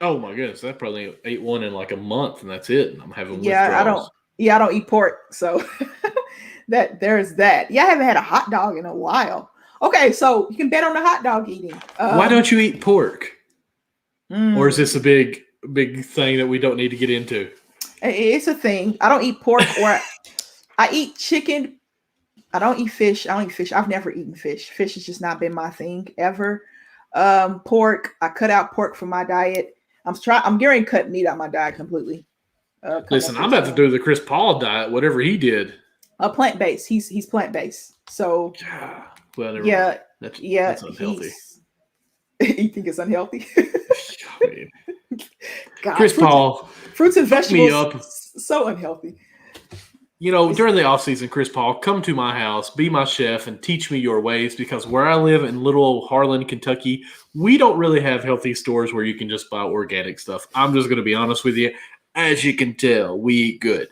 [SPEAKER 2] Oh, my goodness. I probably ate one in like a month, and that's it. And I'm having withdrawals.
[SPEAKER 1] I don't eat pork. So there's that. Yeah, I haven't had a hot dog in a while. Okay, so you can bet on the hot dog eating.
[SPEAKER 2] Why don't you eat pork? Or is this a big thing that we don't need to get into?
[SPEAKER 1] It's a thing. I don't eat pork, or I eat chicken. I don't eat fish. I've never eaten fish. Fish has just not been my thing ever. Pork. I cut out pork from my diet. I'm getting cut meat out of my diet completely.
[SPEAKER 2] Listen, I'm about to do the Chris Paul diet, whatever he did.
[SPEAKER 1] Plant-based. He's plant-based. So
[SPEAKER 2] well, never
[SPEAKER 1] mind.
[SPEAKER 2] That's unhealthy.
[SPEAKER 1] You think it's unhealthy?
[SPEAKER 2] I mean,
[SPEAKER 1] God,
[SPEAKER 2] Chris Paul,
[SPEAKER 1] fruits and vegetables,
[SPEAKER 2] me up.
[SPEAKER 1] So unhealthy.
[SPEAKER 2] You know, during the off season, Chris Paul, come to my house, be my chef, and teach me your ways. Because where I live in little old Harlan, Kentucky, we don't really have healthy stores where you can just buy organic stuff. I'm just going to be honest with you. As you can tell, we eat good.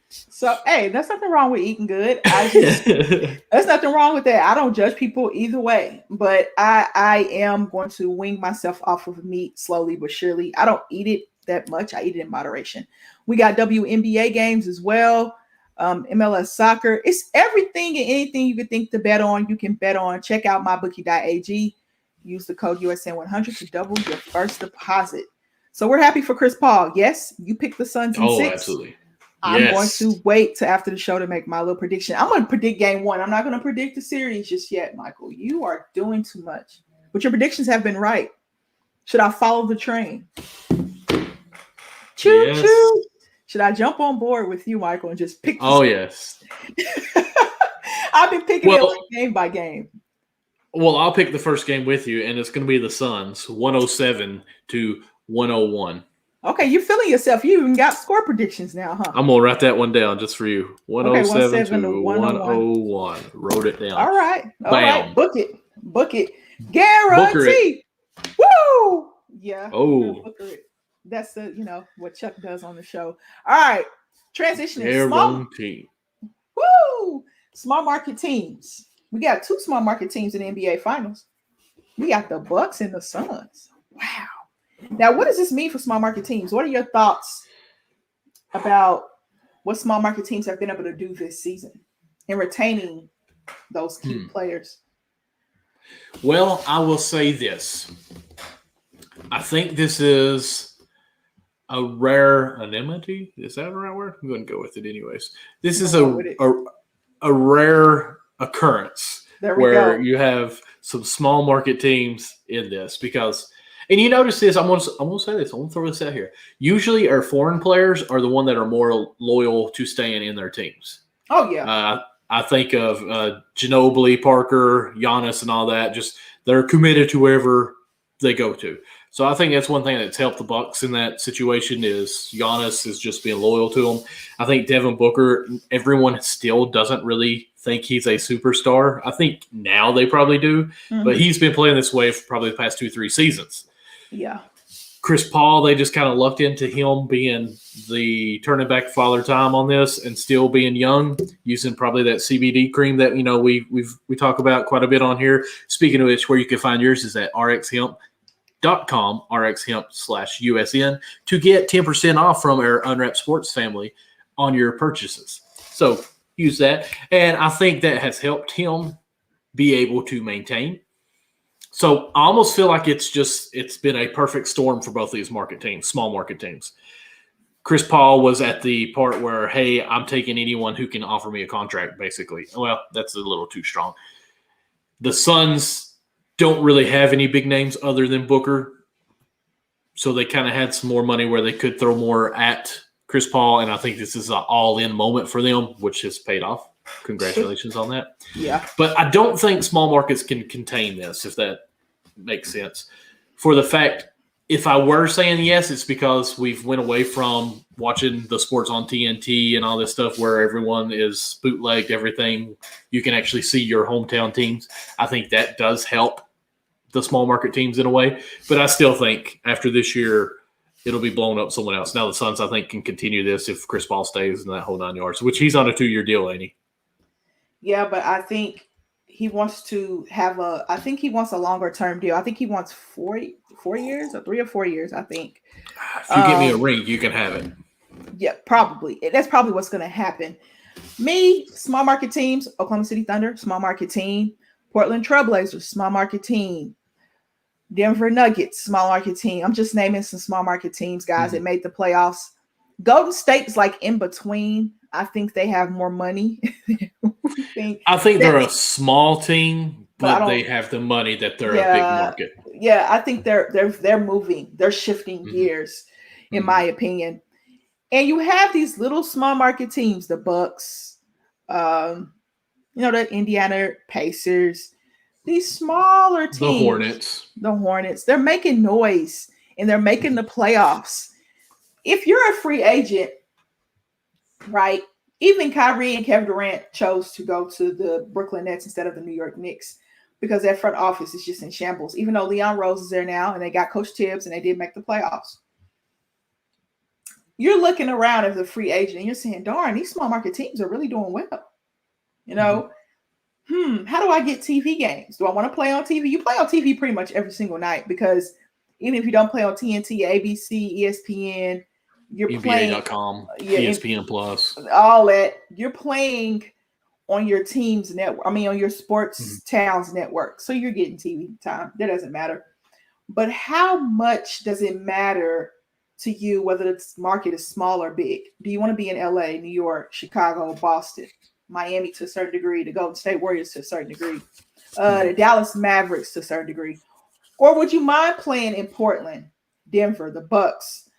[SPEAKER 1] So, hey, there's nothing wrong with eating good. There's nothing wrong with that. I don't judge people either way, but I am going to wean myself off of meat slowly but surely. I don't eat it that much. I eat it in moderation. We got WNBA games as well. MLS soccer. It's everything and anything you could think to bet on. You can bet on. Check out mybookie.ag. Use the code USN100 to double your first deposit. So we're happy for Chris Paul. Yes, you picked the Suns in 6.
[SPEAKER 2] Absolutely.
[SPEAKER 1] I'm going to wait till after the show to make my little prediction. I'm going to predict game 1. I'm not going to predict the series just yet, Michael. You are doing too much. But your predictions have been right. Should I follow the train? Choo-choo. Should I jump on board with you, Michael, and just pick?
[SPEAKER 2] Yes.
[SPEAKER 1] I've been picking it like game by game.
[SPEAKER 2] Well, I'll pick the first game with you, and it's going to be the Suns, 107-101.
[SPEAKER 1] Okay, you're feeling yourself. You even got score predictions now, huh?
[SPEAKER 2] I'm going to write that one down just for you. 107-101. Wrote it down.
[SPEAKER 1] All right. All
[SPEAKER 2] Bam.
[SPEAKER 1] right. Book it. Guarantee. Woo! Yeah.
[SPEAKER 2] Oh.
[SPEAKER 1] That's what Chuck does on the show. All right. Transitioning. Small market teams. We got 2 small market teams in the NBA Finals. We got the Bucks and the Suns. Wow. Now, what does this mean for small market teams? What are your thoughts about what small market teams have been able to do this season in retaining those key players?
[SPEAKER 2] Well, I will say this. I think this is a rare anemone. Is that the right word? I'm going to go with it anyways. This is a rare occurrence
[SPEAKER 1] There we
[SPEAKER 2] where
[SPEAKER 1] go.
[SPEAKER 2] you have some small market teams in this because, and you notice this, I'm gonna say this, I'm gonna throw this out here. Usually our foreign players are the one that are more loyal to staying in their teams.
[SPEAKER 1] Oh yeah.
[SPEAKER 2] I think of Ginobili, Parker, Giannis, and all that. Just they're committed to wherever they go to. So I think that's one thing that's helped the Bucks in that situation is Giannis is just being loyal to them. I think Devin Booker, everyone still doesn't really think he's a superstar. I think now they probably do, but he's been playing this way for probably the past 2-3 seasons.
[SPEAKER 1] Yeah.
[SPEAKER 2] Chris Paul, they just kind of lucked into him being the turning back father time on this and still being young, using probably that CBD cream that we talk about quite a bit on here. Speaking of which, where you can find yours is at rxhemp.com, rxhemp/USN, to get 10% off from our Unwrapped Sports family on your purchases. So use that. And I think that has helped him be able to maintain. So I almost feel like it's been a perfect storm for both of these market teams, small market teams. Chris Paul was at the part where, hey, I'm taking anyone who can offer me a contract, basically. Well, that's a little too strong. The Suns don't really have any big names other than Booker. So they kind of had some more money where they could throw more at Chris Paul. And I think this is an all-in moment for them, which has paid off. Congratulations on that.
[SPEAKER 1] Yeah.
[SPEAKER 2] But I don't think small markets can contain this, if that makes sense. For the fact, if I were saying yes, it's because we've went away from watching the sports on TNT and all this stuff where everyone is bootlegged everything. You can actually see your hometown teams. I think that does help the small market teams in a way. But I still think after this year, it'll be blown up someone else. Now the Suns, I think, can continue this if Chris Paul stays in that whole 9 yards, which he's on a 2-year deal, ain't he?
[SPEAKER 1] Yeah, but I think he wants to have he wants a longer term deal. I think he wants 4 years or 3 or 4 years, I think.
[SPEAKER 2] If you get me a ring, you can have it.
[SPEAKER 1] Yeah, probably. That's probably what's going to happen. Me, small market teams, Oklahoma City Thunder, small market team. Portland Trailblazers, small market team. Denver Nuggets, small market team. I'm just naming some small market teams, guys, that made the playoffs. Golden State's like in between. I think they have more money.
[SPEAKER 2] I think they're a small team, but they have the money that they're a big market.
[SPEAKER 1] Yeah, I think they're moving. They're shifting gears, in my opinion. And you have these little small market teams, the Bucks, the Indiana Pacers, these smaller teams. The Hornets. They're making noise and they're making the playoffs. If you're a free agent, right? Even Kyrie and Kevin Durant chose to go to the Brooklyn Nets instead of the New York Knicks because their front office is just in shambles. Even though Leon Rose is there now and they got Coach Tibbs and they did make the playoffs. You're looking around as a free agent and you're saying, darn, these small market teams are really doing well. How do I get TV games? Do I want to play on TV? You play on TV pretty much every single night because even if you don't play on TNT, ABC, ESPN, you're playing
[SPEAKER 2] NBA.com, ESPN Plus,
[SPEAKER 1] all that. You're playing on your team's network. I mean, on your sports town's network. So you're getting TV time. That doesn't matter. But how much does it matter to you whether the market is small or big? Do you want to be in LA, New York, Chicago, Boston, Miami to a certain degree, the Golden State Warriors to a certain degree, the Dallas Mavericks to a certain degree? Or would you mind playing in Portland, Denver, the Bucks,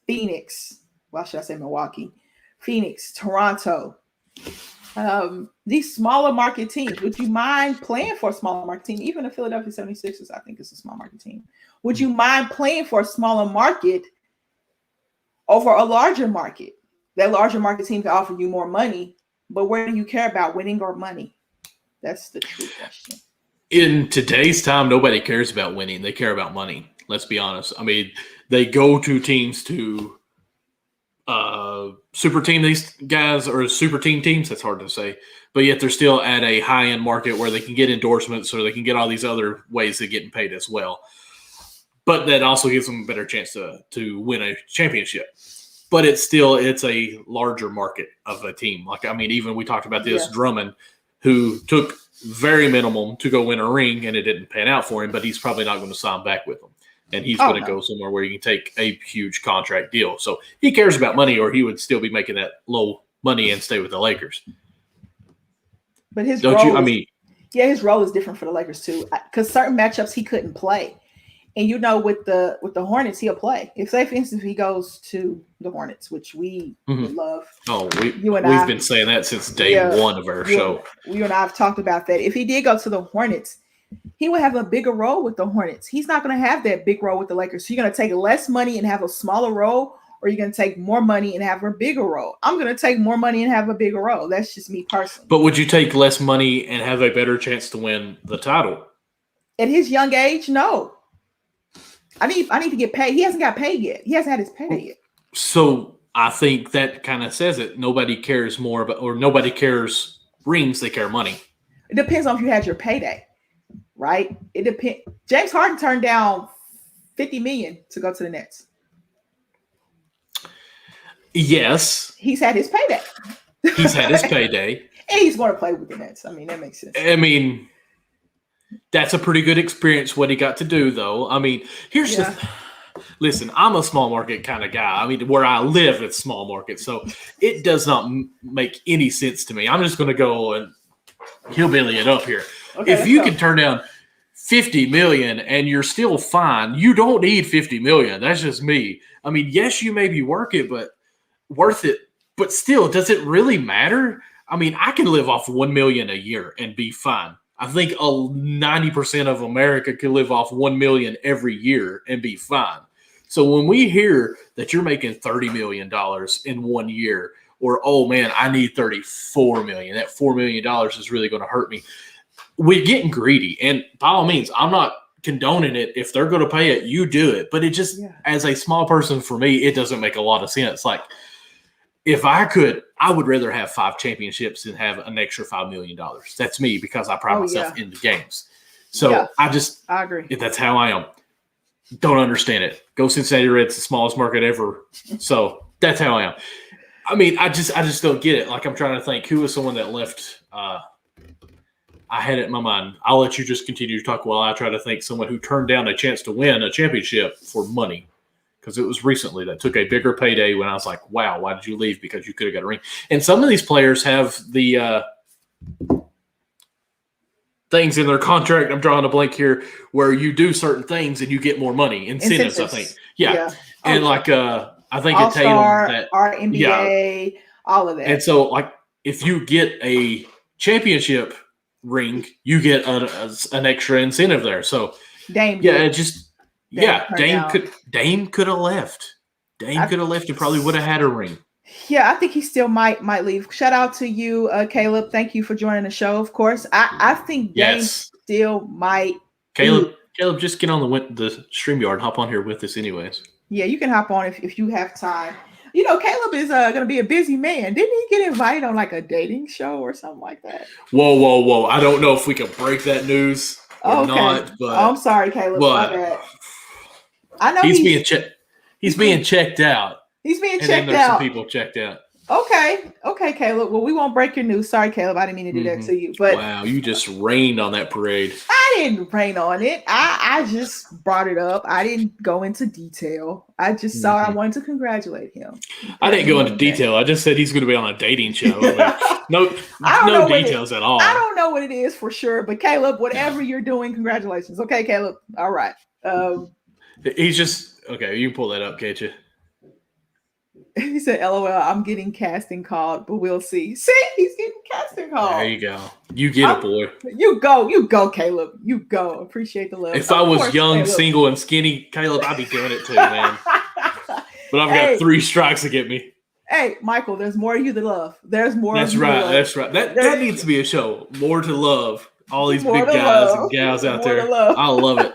[SPEAKER 1] Phoenix? Why should I say Milwaukee? Phoenix, Toronto. These smaller market teams. Would you mind playing for a smaller market team? Even the Philadelphia 76ers, I think, is a small market team. Would you mind playing for a smaller market over a larger market? That larger market team can offer you more money, but where do you care about, winning or money? That's the true question. In
[SPEAKER 2] today's time, nobody cares about winning. They care about money. Let's be honest. I mean, they go to teams to super team these guys, or super teams. That's hard to say. But yet they're still at a high-end market where they can get endorsements or they can get all these other ways of getting paid as well. But that also gives them a better chance to win a championship. But it's a larger market of a team. Like, I mean, even we talked about this, Drummond, who took very minimum to go win a ring, and it didn't pan out for him, but he's probably not going to sign back with them. And he's going to go somewhere where he can take a huge contract deal. So he cares about money, or he would still be making that low money and stay with the Lakers.
[SPEAKER 1] But his
[SPEAKER 2] Don't you?
[SPEAKER 1] role
[SPEAKER 2] I
[SPEAKER 1] is
[SPEAKER 2] mean,
[SPEAKER 1] his role is different for the Lakers too. Because certain matchups he couldn't play. And with the Hornets, he'll play. If say for instance he goes to the Hornets, which we would
[SPEAKER 2] mhm.
[SPEAKER 1] love.
[SPEAKER 2] Oh,
[SPEAKER 1] You and
[SPEAKER 2] we've
[SPEAKER 1] I,
[SPEAKER 2] been saying that since day
[SPEAKER 1] yeah,
[SPEAKER 2] one of our show.
[SPEAKER 1] you and I have talked about that. If he did go to the Hornets, he would have a bigger role with the Hornets. He's not going to have that big role with the Lakers. So you're going to take less money and have a smaller role, or you're going to take more money and have a bigger role. I'm going to take more money and have a bigger role. That's just me personally.
[SPEAKER 2] But would you take less money and have a better chance to win the title?
[SPEAKER 1] At his young age, no. I need to get paid. He hasn't got paid yet. He hasn't had his payday yet.
[SPEAKER 2] So I think that kind of says it. Nobody cares more about, or nobody cares rings. They care money.
[SPEAKER 1] It depends on if you had your payday, right? It depends. James Harden turned down $50 million to go to the Nets.
[SPEAKER 2] Yes,
[SPEAKER 1] He's had his payday.
[SPEAKER 2] he's had his payday,
[SPEAKER 1] and he's going to play with the Nets. I mean, that makes sense.
[SPEAKER 2] I mean, that's a pretty good experience. What he got to do, though. I mean, here's listen. I'm a small market kind of guy. I mean, where I live, it's small market, so it does not make any sense to me. I'm just going to go and hillbilly it up here. Okay, if you can turn down $50 million and you're still fine, you don't need $50 million. That's just me. I mean, yes, you maybe worth it, but still, does it really matter? I mean, I can live off $1 million a year and be fine. I think 90% of America could live off $1 million every year and be fine. So when we hear that you're making $30 million in 1 year, or, oh man, I need $34 million, that $4 million is really going to hurt me. We're getting greedy. And by all means, I'm not condoning it. If they're going to pay it, you do it. But it just, as a small person, for me, it doesn't make a lot of sense. Like, if I could, I would rather have 5 championships than have an extra $5 million. That's me, because I pride myself in the games. So I agree. If that's how I am. Don't understand it. Go Cincinnati Reds, the smallest market ever. So that's how I am. I mean, I just don't get it. Like, I'm trying to think, who was someone that left? I had it in my mind. I'll let you just continue to talk while I try to think someone who turned down a chance to win a championship for money. Because it was recently that took a bigger payday when I was like, wow, why did you leave? Because you could have got a ring. And some of these players have the things in their contract. I'm drawing a blank here, where you do certain things and you get more money. Incentives. I think. Yeah. And like I think at Tatum, that
[SPEAKER 1] our NBA, all of that.
[SPEAKER 2] And so, like, if you get a championship ring, you get an extra incentive there. So Dame could have left. Dame could have left and probably would have had a ring.
[SPEAKER 1] Yeah, I think he still might leave. Shout out to you, Caleb. Thank you for joining the show. Of course, I think Dame still might.
[SPEAKER 2] Caleb, just get on the StreamYard and hop on here with us, anyways.
[SPEAKER 1] Yeah, you can hop on if you have time. You know, Caleb is going to be a busy man. Didn't he get invited on like a dating show or something like that?
[SPEAKER 2] Whoa! I don't know if we can break that news or not. But
[SPEAKER 1] I'm sorry, Caleb.
[SPEAKER 2] But
[SPEAKER 1] I know
[SPEAKER 2] he's being checked. He's being checked out.
[SPEAKER 1] He's being checked
[SPEAKER 2] and then there's some people checked out.
[SPEAKER 1] Okay, Caleb. Well, we won't break your news. Sorry, Caleb. I didn't mean to do that to you. But
[SPEAKER 2] wow, you just rained on that parade.
[SPEAKER 1] I didn't rain on it. I just brought it up. I didn't go into detail. I just thought I wanted to congratulate him.
[SPEAKER 2] I didn't go into detail. I just said he's going to be on a dating show. I mean, no details at all.
[SPEAKER 1] I don't know what it is for sure, but Caleb, whatever you're doing, congratulations. Okay, Caleb. All right.
[SPEAKER 2] He's just okay. You can pull that up, can't you?
[SPEAKER 1] He said, LOL, I'm getting casting called, but we'll see. See, he's getting casting called.
[SPEAKER 2] There you go. You get it, boy.
[SPEAKER 1] You go, Caleb. You go. Appreciate the love.
[SPEAKER 2] If I was young, Caleb, single, and skinny, Caleb, I'd be doing it too, man. But I've got 3 strikes to get me.
[SPEAKER 1] Hey, Michael, there's more of you to love. There's more
[SPEAKER 2] That's
[SPEAKER 1] of you
[SPEAKER 2] right.
[SPEAKER 1] to love.
[SPEAKER 2] That's right. That needs to be a show. More to love. All these big guys and gals out there. I love it.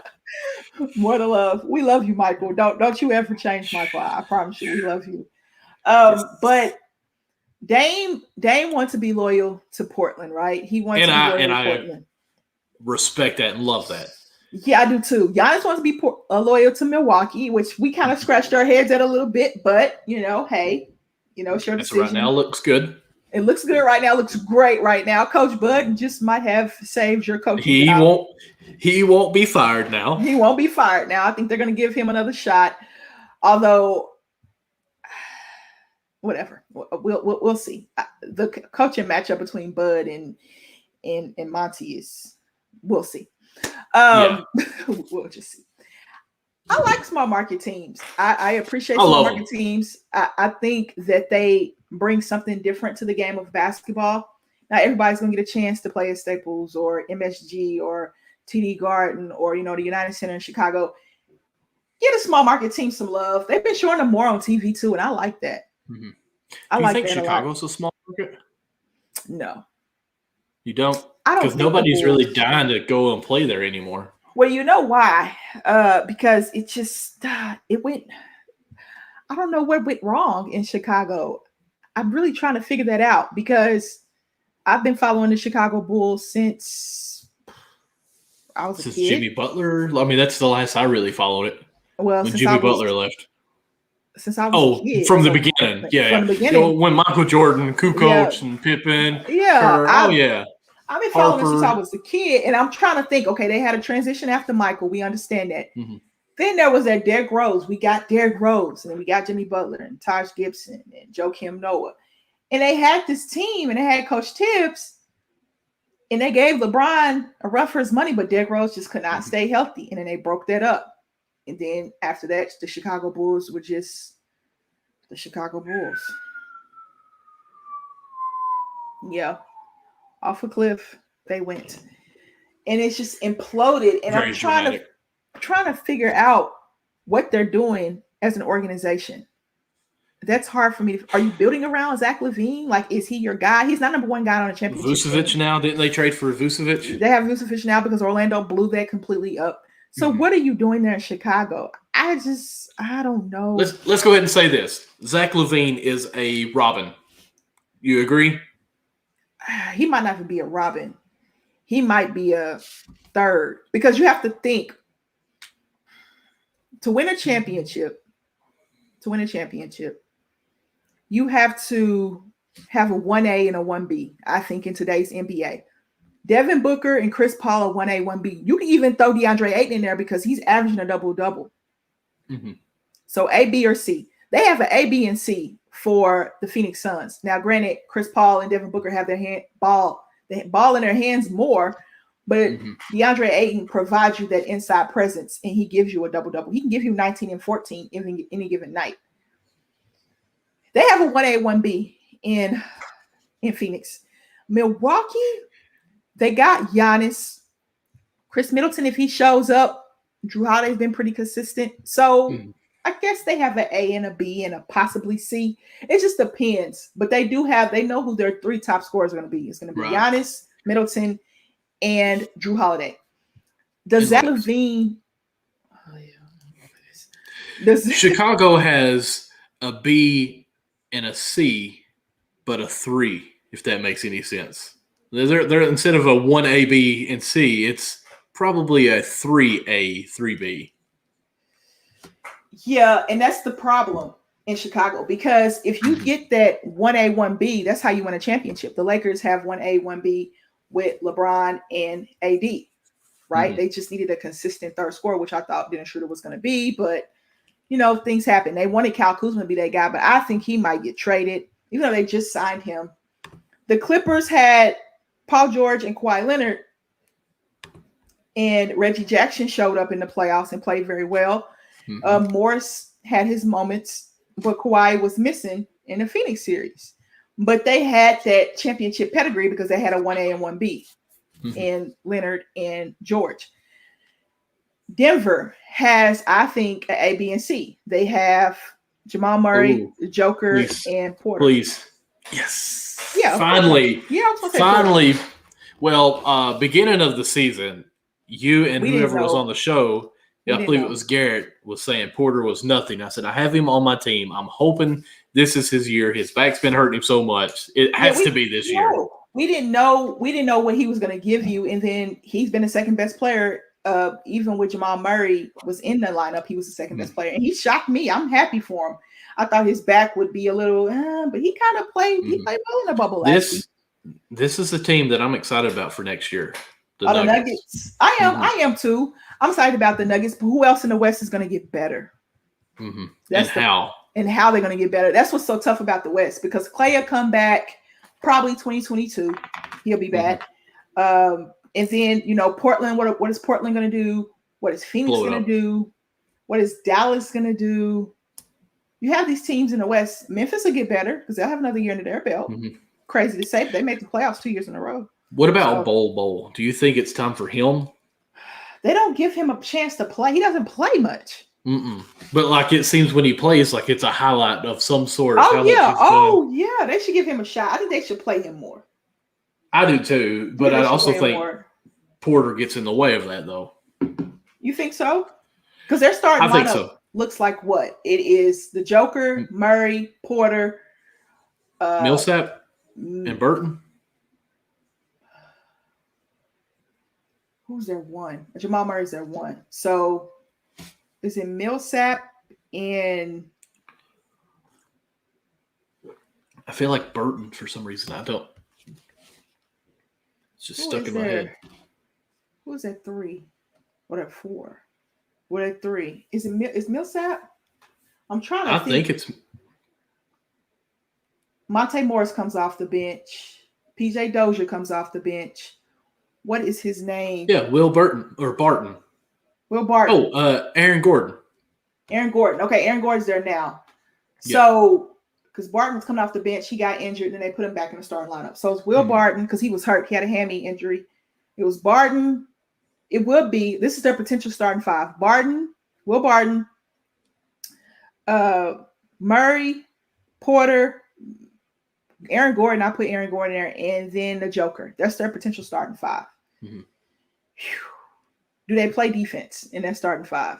[SPEAKER 1] More to love. We love you, Michael. Don't you ever change, Michael. I promise you, we love you. But Dame wants to be loyal to Portland, right? He wants to be loyal to Portland.
[SPEAKER 2] I respect that and love that.
[SPEAKER 1] Yeah, I do too. Giannis wants to be loyal to Milwaukee, which we kind of scratched our heads at a little bit, but hey, it's your decision.
[SPEAKER 2] Right now looks good.
[SPEAKER 1] It looks good right now. It looks great right now. Coach Bud just might have saved your coaching job.
[SPEAKER 2] He won't be fired now.
[SPEAKER 1] He won't be fired now. I think they're going to give him another shot. Although, whatever, we'll see. The coaching matchup between Bud and and Monty is. We'll see.
[SPEAKER 2] Yeah.
[SPEAKER 1] We'll just see. I like small market teams. I appreciate
[SPEAKER 2] I
[SPEAKER 1] small
[SPEAKER 2] love
[SPEAKER 1] market
[SPEAKER 2] them.
[SPEAKER 1] teams. I think that they bring something different to the game of basketball. Not everybody's going to get a chance to play at Staples or MSG or TD Garden or the United Center in Chicago. Get a small market team some love. They've been showing them more on TV too, and I like that.
[SPEAKER 2] Mm-hmm.
[SPEAKER 1] I
[SPEAKER 2] Do you
[SPEAKER 1] like
[SPEAKER 2] think
[SPEAKER 1] that a lot.
[SPEAKER 2] Chicago's a small market?
[SPEAKER 1] No,
[SPEAKER 2] You don't?
[SPEAKER 1] I don't
[SPEAKER 2] Because
[SPEAKER 1] think the
[SPEAKER 2] nobody's
[SPEAKER 1] Bulls.
[SPEAKER 2] really dying to go and play there anymore.
[SPEAKER 1] Well, you know why? Because it just it went. I don't know what went wrong in Chicago. I'm really trying to figure that out because I've been following the Chicago Bulls since I was a
[SPEAKER 2] Since
[SPEAKER 1] kid.
[SPEAKER 2] Jimmy Butler, I mean, that's the last I really followed it.
[SPEAKER 1] Well,
[SPEAKER 2] When Jimmy Butler left.
[SPEAKER 1] since I was a
[SPEAKER 2] Oh,
[SPEAKER 1] kid.
[SPEAKER 2] from the
[SPEAKER 1] So
[SPEAKER 2] beginning.
[SPEAKER 1] from
[SPEAKER 2] Yeah.
[SPEAKER 1] the
[SPEAKER 2] You know,
[SPEAKER 1] beginning,
[SPEAKER 2] when Michael Jordan,
[SPEAKER 1] yeah,
[SPEAKER 2] Kukoc, and Pippen,
[SPEAKER 1] yeah.
[SPEAKER 2] Kerr. Oh, yeah.
[SPEAKER 1] I've been following them since I
[SPEAKER 2] Harper.
[SPEAKER 1] was a kid, and I'm trying to think. Okay, they had a transition after Michael. We understand that.
[SPEAKER 2] Mm-hmm.
[SPEAKER 1] Then there was that Derrick Rose. We got Derrick Rose, and then we got Jimmy Butler and Taj Gibson and Joakim Noah. And they had this team, and they had Coach Tibbs, and they gave LeBron a run for his money, but Derrick Rose just could not stay healthy. And then they broke that up. And then after that, the Chicago Bulls were just the Chicago Bulls. Yeah. Off a cliff, they went. And it's just imploded. And
[SPEAKER 2] Very
[SPEAKER 1] I'm trying to figure out what they're doing as an organization. That's hard for me. Are you building around Zach LaVine? Like, is he your guy? He's not number one guy on a championship
[SPEAKER 2] Vucevic
[SPEAKER 1] team.
[SPEAKER 2] now? Didn't they trade for Vucevic?
[SPEAKER 1] They have Vucevic now because Orlando blew that completely up. So what are you doing there in Chicago? I don't know.
[SPEAKER 2] Let's go ahead and say this. Zach LaVine is a Robin. You agree?
[SPEAKER 1] He might not even be a Robin. He might be a third because you have to think to win a championship, you have to have a 1A and a 1B, I think, in today's NBA. Devin Booker and Chris Paul are 1A, 1B. You can even throw DeAndre Ayton in there because he's averaging a double-double.
[SPEAKER 2] Mm-hmm.
[SPEAKER 1] So A, B, or C. They have an A, B, and C for the Phoenix Suns. Now, granted, Chris Paul and Devin Booker have the ball in their hands more, but DeAndre Ayton provides you that inside presence, and he gives you a double-double. He can give you 19 and 14 any given night. They have a 1A, 1B in Phoenix. Milwaukee, they got Giannis. Chris Middleton, if he shows up, Drew Holiday's been pretty consistent. So I guess they have an A and a B and a possibly C. It just depends. But they know who their three top scorers are going to be. It's going to be Giannis, Middleton, and Drew Holiday. Does Zach LaVine? Oh, yeah.
[SPEAKER 2] Chicago has a B and a C, but a 3, if that makes any sense. They're instead of a 1A, B, and C, it's probably a 3A, 3B.
[SPEAKER 1] Yeah, and that's the problem in Chicago because if you get that 1A, 1B, that's how you win a championship. The Lakers have 1A, 1B with LeBron and AD, right? They just needed a consistent third scorer, which I thought Dennis Schroeder was going to be, but things happen. They wanted Kyle Kuzma to be that guy, but I think he might get traded, even though they just signed him. The Clippers had Paul George and Kawhi Leonard, and Reggie Jackson showed up in the playoffs and played very well. Morris had his moments, but Kawhi was missing in the Phoenix series. But they had that championship pedigree because they had a 1A and 1B in Leonard and George. Denver has, I think, an A, B, and C. They have Jamal Murray, the Joker, and Porter.
[SPEAKER 2] Please. Yes.
[SPEAKER 1] Yeah.
[SPEAKER 2] Finally.
[SPEAKER 1] Yeah, I was gonna say
[SPEAKER 2] finally. Porter. Well, beginning of the season, you and whoever was on the show, I believe it was Garrett, was saying Porter was nothing. I said, I have him on my team. I'm hoping this is his year. His back's been hurting him so much. It has to be this year.
[SPEAKER 1] We didn't know what he was going to give you. And then he's been the second best player. Even with Jamal Murray was in the lineup, he was the second best player. And he shocked me. I'm happy for him. I thought his back would be a little, but he kind of played. He played well in the bubble last week.
[SPEAKER 2] This is the team that I'm excited about for next year.
[SPEAKER 1] The Nuggets. I am too. I'm excited about the Nuggets, but who else in the West is going to get better? How they're going to get better. That's what's so tough about the West because Clay will come back probably 2022. He'll be back. And then, Portland, what is Portland going to do? What is Phoenix
[SPEAKER 2] Blow it
[SPEAKER 1] going to
[SPEAKER 2] up.
[SPEAKER 1] do? What is Dallas going to do? You have these teams in the West. Memphis will get better because they'll have another year under their belt.
[SPEAKER 2] Mhm.
[SPEAKER 1] Crazy to say, but they made the playoffs 2 years in a row.
[SPEAKER 2] What about
[SPEAKER 1] So-
[SPEAKER 2] Bowl? Do you think it's time for him?
[SPEAKER 1] They don't give him a chance to play. He doesn't play much.
[SPEAKER 2] Mm-mm. But like it seems when he plays, like it's a highlight of some sort.
[SPEAKER 1] Oh,
[SPEAKER 2] how
[SPEAKER 1] yeah.
[SPEAKER 2] much he's done.
[SPEAKER 1] Yeah. They should give him a shot. I think they should play him more.
[SPEAKER 2] I do too, but
[SPEAKER 1] They
[SPEAKER 2] I
[SPEAKER 1] should
[SPEAKER 2] also
[SPEAKER 1] play him
[SPEAKER 2] think
[SPEAKER 1] more.
[SPEAKER 2] Porter gets in the way of that, though.
[SPEAKER 1] You think so? Because their starting
[SPEAKER 2] I think
[SPEAKER 1] lineup
[SPEAKER 2] so.
[SPEAKER 1] looks like what? It is the Joker, Murray, Porter,
[SPEAKER 2] Millsap and Burton.
[SPEAKER 1] Who's their one? Jamal Murray's their one. So is it Millsap and
[SPEAKER 2] I feel like Burton for some reason. I don't. It's just stuck in my head.
[SPEAKER 1] Who's at 3? What at 4? What at 3? Is Millsap? I'm trying to
[SPEAKER 2] I think it's
[SPEAKER 1] Monte Morris comes off the bench. PJ Dozier comes off the bench. What is his name?
[SPEAKER 2] Will Burton or Barton.
[SPEAKER 1] Will Barton.
[SPEAKER 2] Aaron Gordon.
[SPEAKER 1] Aaron Gordon. Okay, Aaron Gordon's there now.
[SPEAKER 2] Yeah.
[SPEAKER 1] So, because Barton was coming off the bench, he got injured, and then they put him back in the starting lineup. So it's Will Barton because he was hurt. He had a hammy injury. It was Barton. It would be, this is their potential starting 5. Barton, Will Barton, Murray, Porter, Aaron Gordon. I put Aaron Gordon there, and then the Joker. That's their potential starting 5.
[SPEAKER 2] Mm-hmm.
[SPEAKER 1] Do they play defense in that starting 5?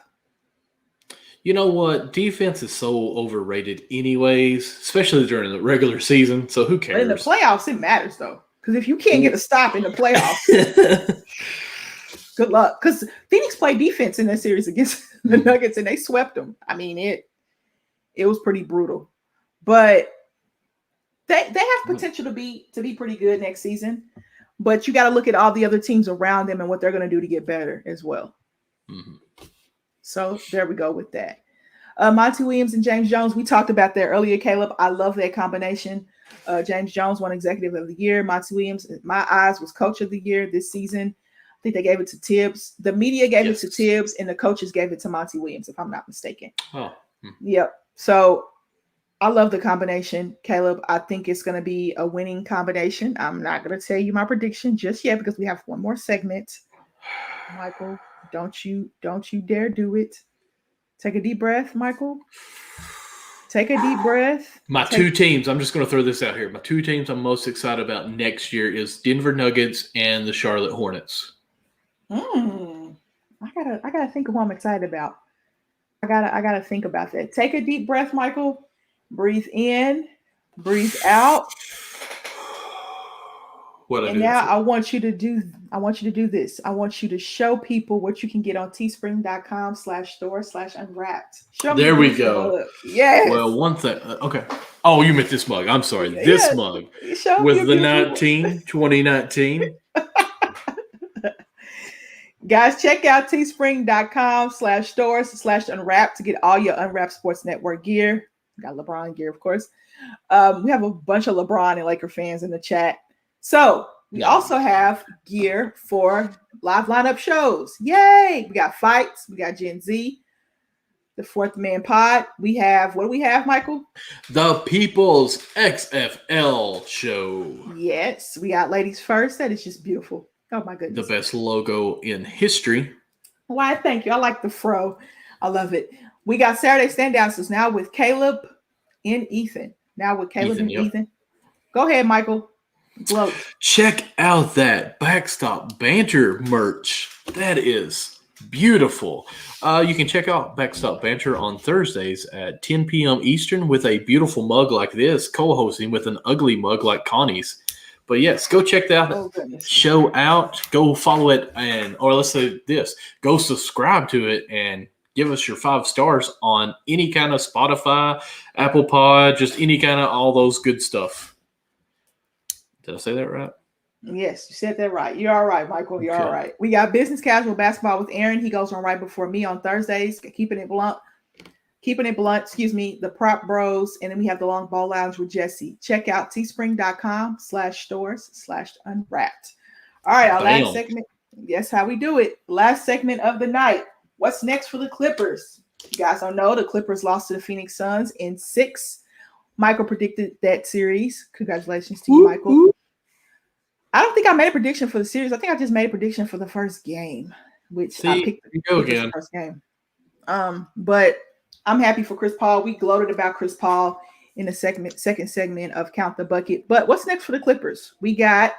[SPEAKER 2] You know what? Defense is so overrated anyways, especially during the regular season. So who cares?
[SPEAKER 1] But in the playoffs, it matters, though. Because if you can't get a stop in the playoffs, good luck. Because Phoenix played defense in that series against the Nuggets, and they swept them. I mean, it was pretty brutal. But they have potential to be pretty good next season. But you got to look at all the other teams around them and what they're going to do to get better as well.
[SPEAKER 2] Mm-hmm.
[SPEAKER 1] So there we go with that. Monty Williams and James Jones, we talked about that earlier, Caleb. I love that combination. James Jones won Executive of the Year. Monty Williams, in my eyes, was Coach of the Year this season. I think they gave it to Tibbs. The media gave it to Tibbs, and the coaches gave it to Monty Williams, if I'm not mistaken.
[SPEAKER 2] Oh.
[SPEAKER 1] Yep. So I love the combination, Caleb. I think it's going to be a winning combination. I'm not going to tell you my prediction just yet because we have one more segment. Michael, don't you dare do it. Take a deep breath, Michael. Take a deep breath.
[SPEAKER 2] My 2 teams, I'm just going to throw this out here. My 2 teams I'm most excited about next year is Denver Nuggets and the Charlotte Hornets.
[SPEAKER 1] I gotta think of what I'm excited about. I gotta think about that. Take a deep breath, Michael. Breathe in, breathe out. And now I want you to do this. I want you to show people what you can get on teespring.com/store/unwrapped.
[SPEAKER 2] There we go.
[SPEAKER 1] Yes.
[SPEAKER 2] Well, one thing. Okay. Oh, you meant this mug. I'm sorry. This mug with the 2019.
[SPEAKER 1] Guys, check out teespring.com/stores/unwrapped to get all your Unwrapped Sports Network gear. We got LeBron gear, of course. We have a bunch of LeBron and Laker fans in the chat. So we also have gear for live lineup shows. Yay! We got fights. We got Gen Z, the Fourth Man Pod. We have, what do we have, Michael?
[SPEAKER 2] The People's XFL Show.
[SPEAKER 1] Yes, we got Ladies First. That is just beautiful. Oh my goodness.
[SPEAKER 2] The best logo in history.
[SPEAKER 1] Why, thank you. I like the fro. I love it. We got Saturday Standouts now with Caleb and Ethan. Ethan. Go ahead, Michael. Gloat.
[SPEAKER 2] Check out that Backstop Banter merch. That is beautiful. You can check out Backstop Banter on Thursdays at 10 p.m. Eastern with a beautiful mug like this, co-hosting with an ugly mug like Connie's. But yes, go check that show out. Go follow it, or let's say this, go subscribe to it and give us your 5 stars on any kind of Spotify, Apple Pod, just any kind of all those good stuff. Did I say that right?
[SPEAKER 1] Yes, you said that right. You're all right, Michael. You're all right. We got Business Casual Basketball with Aaron. He goes on right before me on Thursdays. Keeping it blunt. The Prop Bros. And then we have the Long Ball Lounge with Jesse. Check out teespring.com/stores/unwrapped. All right, our last
[SPEAKER 2] Bam.
[SPEAKER 1] segment. That's how we do it. Last segment of the night. What's next for the Clippers? You guys don't know the Clippers lost to the Phoenix Suns in 6. Michael predicted that series. Congratulations to you, Michael. I don't think I made a prediction for the series. I think I just made a prediction for the first game, which I picked the first game. But I'm happy for Chris Paul. We gloated about Chris Paul in the second segment of Count the Bucket. But what's next for the Clippers? We got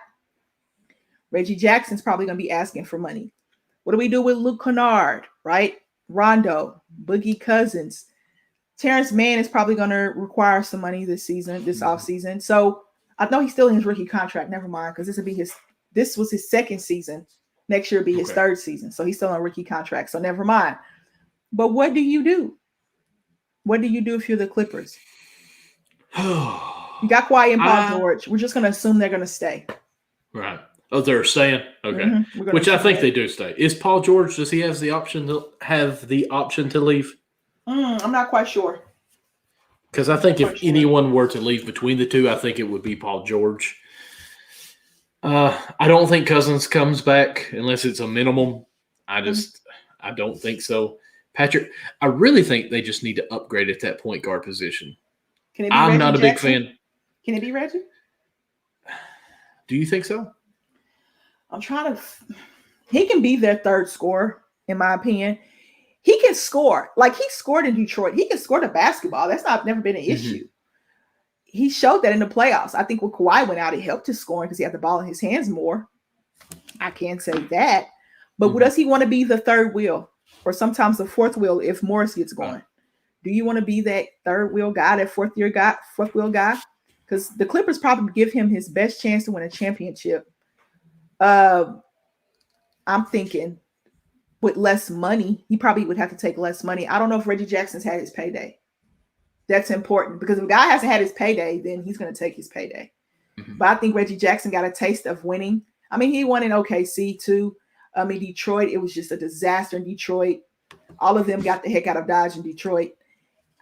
[SPEAKER 1] Reggie Jackson's probably going to be asking for money. What do we do with Luke Kennard, right? Rondo, Boogie Cousins. Terrence Mann is probably going to require some money this offseason. So I know he's still in his rookie contract. Never mind, because this was his second season. Next year will be his third season. So he's still on a rookie contract. So never mind. But what do you do? What do you do if you're the Clippers? You got Kawhi and Paul George. We're just going to assume they're going to stay.
[SPEAKER 2] Right. Oh, they're staying? Okay. Which I think they do stay. Is Paul George, does he have the option to leave?
[SPEAKER 1] I'm not quite sure.
[SPEAKER 2] Because I think if anyone were to leave between the two, I think it would be Paul George. I don't think Cousins comes back unless it's a minimum. I don't think so. Patrick, I really think they just need to upgrade at that point guard position. I'm not a big fan.
[SPEAKER 1] Can it be Reggie?
[SPEAKER 2] Do you think so?
[SPEAKER 1] I'm trying to. He can be their third scorer, in my opinion. He can score. Like he scored in Detroit. He can score the basketball. That's never been an issue. He showed that in the playoffs. I think when Kawhi went out, it helped his scoring because he had the ball in his hands more. I can't say that. But does he want to be the third wheel or sometimes the fourth wheel if Morris gets going? Do you want to be that third wheel guy, that fourth wheel guy? Because the Clippers probably give him his best chance to win a championship. I'm thinking with less money, he probably would have to take less money. I don't know if Reggie Jackson's had his payday. That's important because if a guy hasn't had his payday, then he's going to take his payday. But I think Reggie Jackson got a taste of winning. I mean, he won in OKC too. In Detroit, it was just a disaster in Detroit. All of them got the heck out of Dodge in Detroit.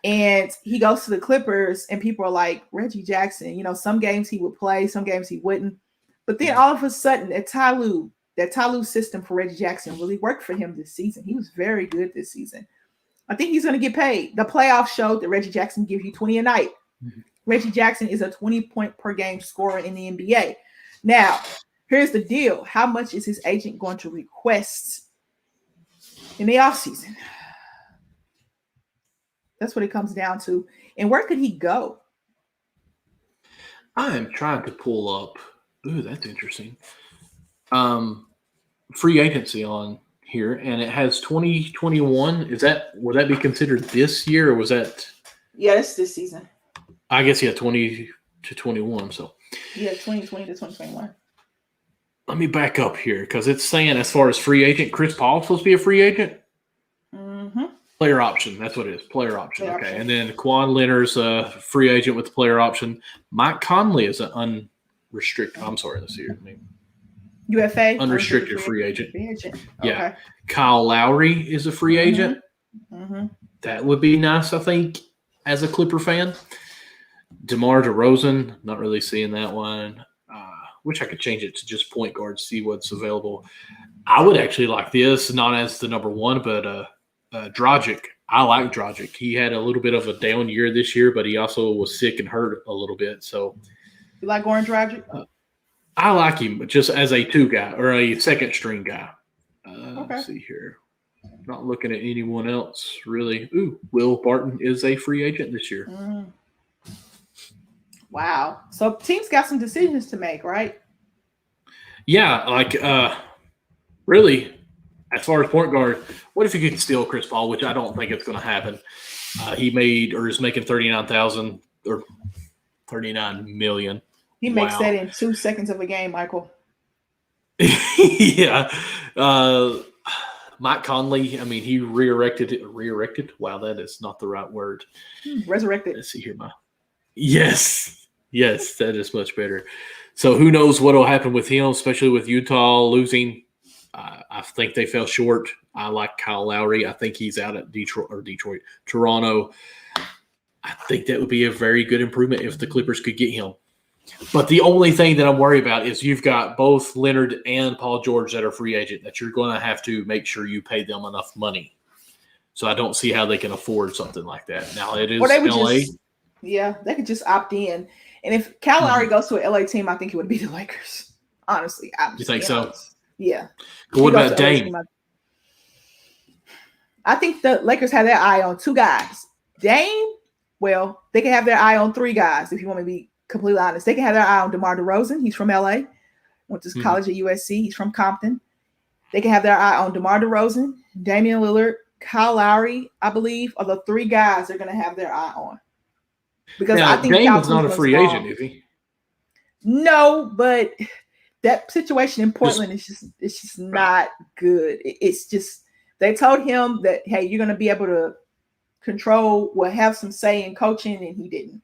[SPEAKER 1] And he goes to the Clippers and people are like, Reggie Jackson, some games he would play, some games he wouldn't. But then all of a sudden, that Ty Lue system for Reggie Jackson really worked for him this season. He was very good this season. I think he's going to get paid. The playoffs showed that Reggie Jackson gives you 20 a night. Reggie Jackson is a 20-point per game scorer in the NBA. Now, here's the deal. How much is his agent going to request in the offseason? That's what it comes down to. And where could he go?
[SPEAKER 2] I am trying to pull up. Ooh, that's interesting. Free agency on here, and it has 2021. Would that be considered this year, or was that?
[SPEAKER 1] Yeah, it's this season.
[SPEAKER 2] I guess 20 to 21. So.
[SPEAKER 1] Yeah, 2020 to 2021.
[SPEAKER 2] Let me back up here because it's saying as far as free agent, Chris Paul's supposed to be a free agent. Player option. That's what it is. Player option. Okay. Option. And then Kawhi Leonard's a free agent with the player option. Mike Conley is an unrestricted. I'm sorry. Let's see here.
[SPEAKER 1] UFA.
[SPEAKER 2] Unrestricted free agent.
[SPEAKER 1] Okay.
[SPEAKER 2] Yeah. Kyle Lowry is a free agent. That would be nice, I think, as a Clipper fan. DeMar DeRozan, not really seeing that one. Wish I could change it to just point guard, see what's available. I would actually like this, not as the number one, but Dragic. I like Dragic. He had a little bit of a down year this year, but he also was sick and hurt a little bit. So,
[SPEAKER 1] you like Goran Dragic?
[SPEAKER 2] I like him just as a two guy or a second string guy. Let's see here. Not looking at anyone else really. Ooh, Will Barton is a free agent this year.
[SPEAKER 1] Wow. So teams got some decisions to make, right?
[SPEAKER 2] Yeah, really. As far as point guard, what if you could steal Chris Paul, which I don't think it's going to happen. He is making $39,000 or $39 million.
[SPEAKER 1] He makes that in 2 seconds of a game, Michael.
[SPEAKER 2] Yeah. Mike Conley, he re-erected. Wow, that is not the right word.
[SPEAKER 1] Resurrected.
[SPEAKER 2] Let's see here. Yes, that is much better. So who knows what will happen with him, especially with Utah losing. I think they fell short. I like Kyle Lowry. I think he's out at Toronto. I think that would be a very good improvement if the Clippers could get him. But the only thing that I'm worried about is you've got both Leonard and Paul George that are free agent that you're going to have to make sure you pay them enough money. So I don't see how they can afford something like that. Now it is LA.
[SPEAKER 1] They could just opt in. And if Kyle Lowry goes to an LA team, I think it would be the Lakers. Honestly,
[SPEAKER 2] You think so?
[SPEAKER 1] Honest. Yeah.
[SPEAKER 2] But what about Dame?
[SPEAKER 1] I think the Lakers have their eye on two guys. Dame, well, they can have their eye on three guys, if you want me to be completely honest. They can have their eye on DeMar DeRozan. He's from LA. Went to college at USC. He's from Compton. They can have their eye on DeMar DeRozan, Damian Lillard, Kyle Lowry, I believe, are the three guys they're going to have their eye on. Because
[SPEAKER 2] now,
[SPEAKER 1] I think
[SPEAKER 2] Dame is not a free agent, is he?
[SPEAKER 1] No, but that situation in Portland is just not good. It's just they told him that, hey, you're going to be able to control, have some say in coaching, and he didn't.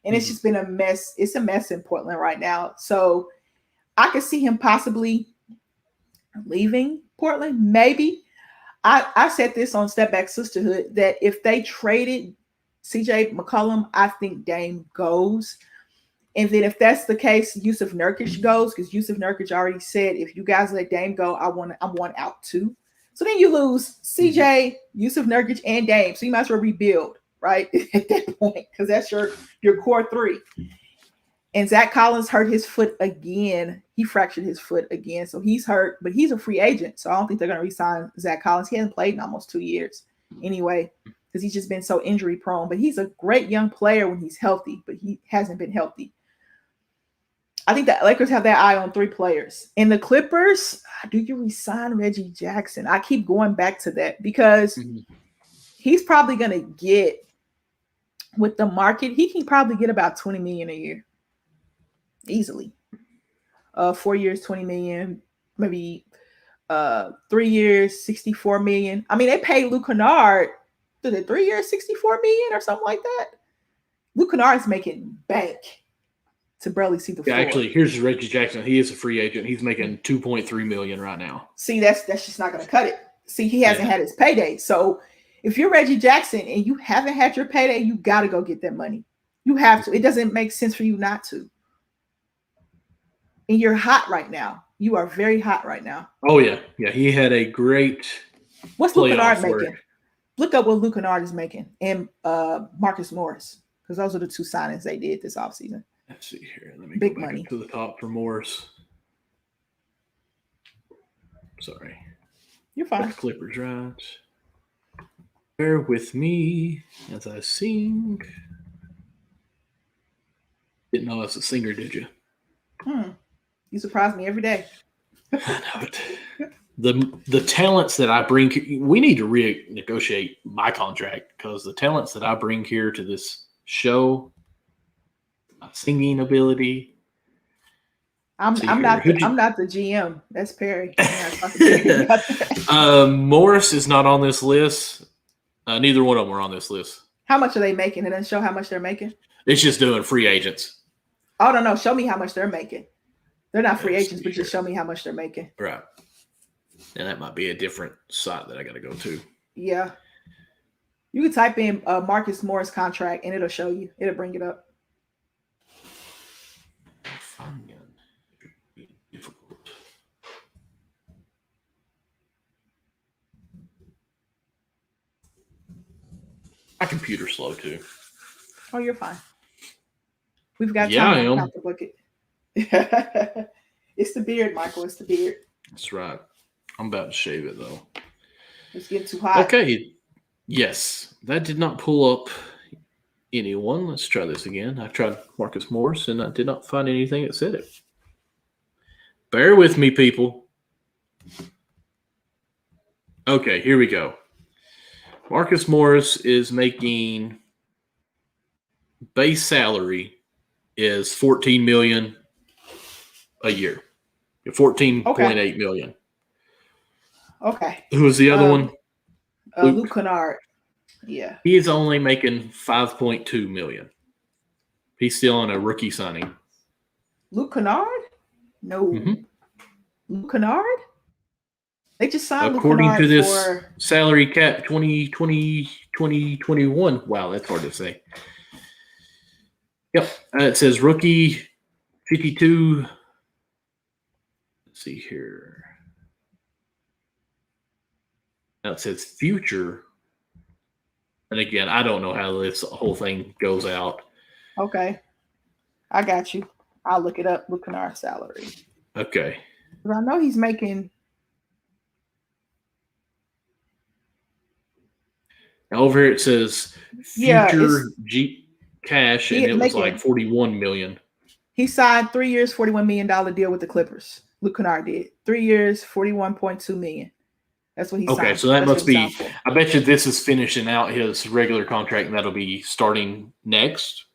[SPEAKER 1] And it's just been a mess. It's a mess in Portland right now. So I could see him possibly leaving Portland, maybe. I said this on Step Back Sisterhood that if they traded CJ McCollum, I think Dame goes. And then if that's the case, Yusuf Nurkic goes, because Yusuf Nurkic already said, if you guys let Dame go, I want out too. So then you lose CJ, Yusuf Nurkic, and Dame. So you might as well rebuild, right? At that point, because that's your core three. And Zach Collins hurt his foot again. He fractured his foot again. So he's hurt, but he's a free agent. So I don't think they're going to re-sign Zach Collins. He hasn't played in almost 2 years anyway, because he's just been so injury prone. But he's a great young player when he's healthy, but he hasn't been healthy. I think the Lakers have their eye on three players. And the Clippers, do you re-sign Reggie Jackson? I keep going back to that because he's probably going to get, with the market, he can probably get about $20 million a year. Easily. 4 years, $20 million, maybe 3 years, $64 million. I mean, they paid Luke Kennard, 3 years, $64 million or something like that. Luke Kennard's making bank to barely see the floor.
[SPEAKER 2] Actually, here's Reggie Jackson. He is a free agent. He's making $2.3 million right now.
[SPEAKER 1] See, that's just not going to cut it. See, he hasn't had his payday. So if you're Reggie Jackson and you haven't had your payday, you got to go get that money. You have to. It doesn't make sense for you not to. And you're hot right now. You are very hot right now.
[SPEAKER 2] Oh, yeah. Yeah, he had a great
[SPEAKER 1] What's Luke Kennard making? Look up what Luke Kennard is making and Marcus Morris, because those are the two signings they did this offseason.
[SPEAKER 2] Let's see here. Let me
[SPEAKER 1] Big
[SPEAKER 2] go back
[SPEAKER 1] money
[SPEAKER 2] to the top for Morris. Sorry.
[SPEAKER 1] You're fine.
[SPEAKER 2] Clippers, right? Bear with me as I sing. Didn't know I was a singer, did you?
[SPEAKER 1] You surprise me every day.
[SPEAKER 2] I know it. The talents that I bring, we need to renegotiate my contract, because the talents that I bring here to this show, my singing ability.
[SPEAKER 1] I'm not the GM. That's Perry.
[SPEAKER 2] Morris is not on this list. Neither one of them are on this list.
[SPEAKER 1] How much are they making? It doesn't show how much they're making.
[SPEAKER 2] It's just doing free agents.
[SPEAKER 1] Oh, no. Show me how much they're making. They're not free agents, but just show me how much they're making.
[SPEAKER 2] Right. And that might be a different site that I got to go to.
[SPEAKER 1] Yeah. You can type in Marcus Morris contract and it'll show you. It'll bring it up.
[SPEAKER 2] Difficult. My computer's slow too.
[SPEAKER 1] Oh, you're fine. We've got
[SPEAKER 2] time
[SPEAKER 1] to count the bucket. It's the beard, Michael. It's the beard.
[SPEAKER 2] That's right. I'm about to shave it though.
[SPEAKER 1] It's getting too hot.
[SPEAKER 2] Okay. Yes, that did not pull up anyone. Let's try this again. I tried Marcus Morris and I did not find anything that said it. Bear with me, people. Okay, here we go. Marcus Morris is making base salary is $14 million a year. $14.8 million.
[SPEAKER 1] Okay.
[SPEAKER 2] Who was the other one?
[SPEAKER 1] Luke Kennard. Yeah.
[SPEAKER 2] He is only making $5.2 million. He's still on a rookie signing.
[SPEAKER 1] Luke Kennard? No. Luke Kennard? They just signed
[SPEAKER 2] according
[SPEAKER 1] Luke
[SPEAKER 2] to this
[SPEAKER 1] for
[SPEAKER 2] salary cap 2020, 2021. Wow, that's hard to say. Yep. It says rookie 52. Let's see here. Now it says future. And again, I don't know how this whole thing goes out.
[SPEAKER 1] Okay. I got you. I'll look it up. Look at our salary.
[SPEAKER 2] Okay.
[SPEAKER 1] I know he's making.
[SPEAKER 2] Now over here it says future cash, and it was like 41 million.
[SPEAKER 1] He signed 3 years, $41 million deal with the Clippers. Luke Kennard did 3 years, 41.2 million. That's what he signed.
[SPEAKER 2] Okay, so that must be. I bet you this is finishing out his regular contract, and that'll be starting next.